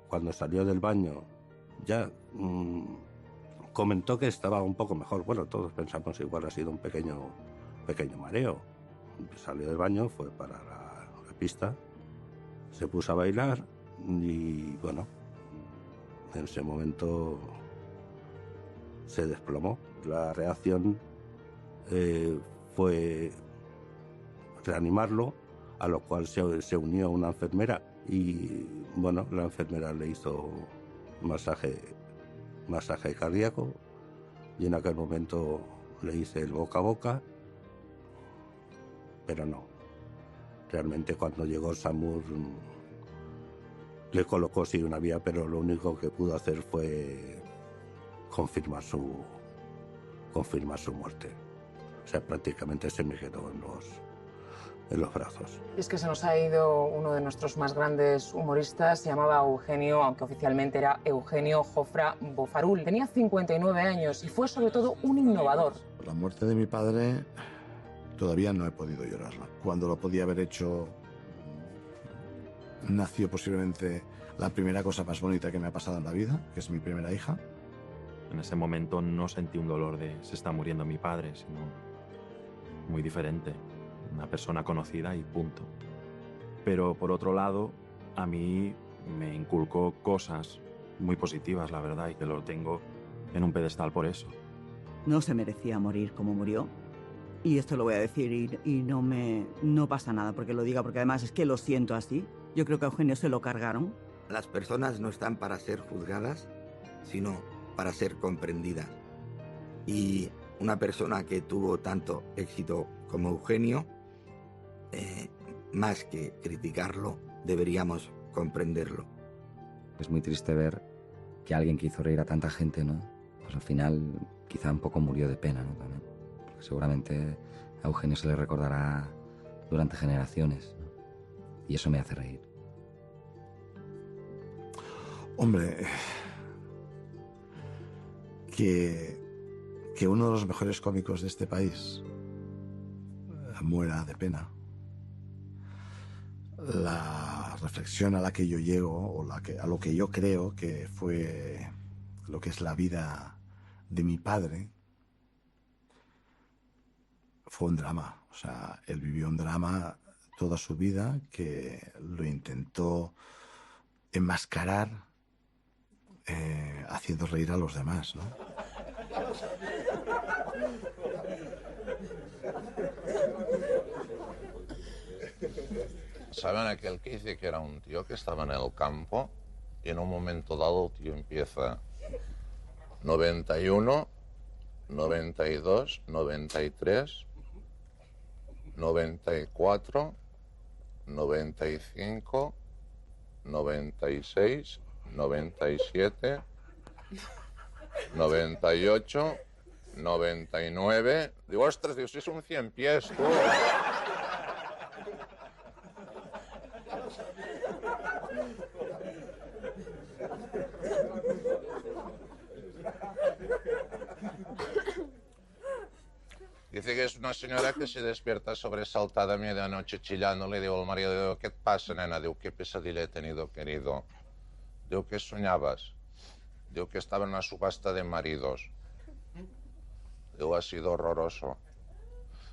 Cuando salió del baño ya comentó que estaba un poco mejor. Bueno, todos pensamos igual ha sido un pequeño mareo. Salió del baño, fue para la pista, se puso a bailar y bueno, en ese momento se desplomó. La reacción fue reanimarlo, a lo cual se unió una enfermera y bueno, la enfermera le hizo masaje cardíaco y en aquel momento le hice el boca a boca, pero no. Realmente cuando llegó SAMUR le colocó sí una vía, pero lo único que pudo hacer fue confirmar su muerte. O sea, prácticamente se me quedó en los brazos. Y es que se nos ha ido uno de nuestros más grandes humoristas, se llamaba Eugenio, aunque oficialmente era Eugenio Jofra Bofarul. Tenía 59 años y fue sobre todo un innovador. La muerte de mi padre todavía no he podido llorarla. Cuando lo podía haber hecho, nació posiblemente la primera cosa más bonita que me ha pasado en la vida, que es mi primera hija. En ese momento no sentí un dolor de se está muriendo mi padre, sino muy diferente. Una persona conocida y punto. Pero por otro lado, a mí me inculcó cosas muy positivas, la verdad, y que lo tengo en un pedestal por eso. No se merecía morir como murió. Y esto lo voy a decir y no pasa nada porque lo diga, porque además es que lo siento así. Yo creo que a Eugenio se lo cargaron. Las personas no están para ser juzgadas, sino para ser comprendidas. Y una persona que tuvo tanto éxito como Eugenio, más que criticarlo, deberíamos comprenderlo. Es muy triste ver que alguien que hizo reír a tanta gente, ¿no? Pues al final quizá un poco murió de pena, ¿no? También. Porque seguramente a Eugenio se le recordará durante generaciones, ¿no? Y eso me hace reír. Hombre, que uno de los mejores cómicos de este país muera de pena. La reflexión a la que yo llego, o a lo que yo creo que fue lo que es la vida de mi padre, fue un drama. O sea, él vivió un drama toda su vida que lo intentó enmascarar haciendo reír a los demás, ¿no? ¿Saben aquel que dice que era un tío que estaba en el campo Y en un momento dado el tío empieza 91, 92, 93, 94, 95, 96, 97, 98, 99... Digo, ostras, Dios, es un 100 pies, tú. Dice que es una señora que se despierta sobresaltada a medianoche chillando. Le digo al marido, digo, ¿qué te pasa, nena? Digo, ¿qué pesadilla he tenido, querido? Digo, ¿qué soñabas? Digo, que estaba en una subasta de maridos. Digo, ha sido horroroso.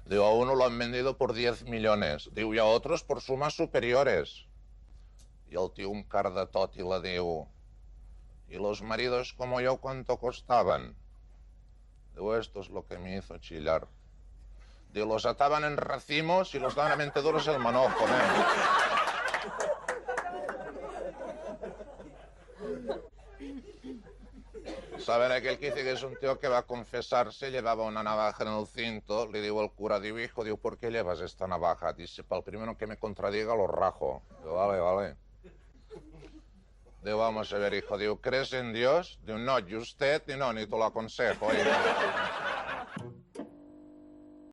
Digo, a uno lo han vendido por 10 millones. Digo, y a otros por sumas superiores. Y el tío un car de tot y le digo, ¿y los maridos como yo cuánto costaban? Digo, esto es lo que me hizo chillar. Digo, los ataban en racimos y los daban a 20 duros el manojo, ¿Saben aquel que dice que es un tío que va a confesarse, llevaba una navaja en el cinto? Le digo al cura, digo, hijo, digo, ¿por qué llevas esta navaja? Dice, para el primero que me contradiga lo rajo. Digo, vale, vale. Digo, vamos a ver, hijo, digo, ¿crees en Dios? Digo, no, yo usted, ni no, ni te lo aconsejo.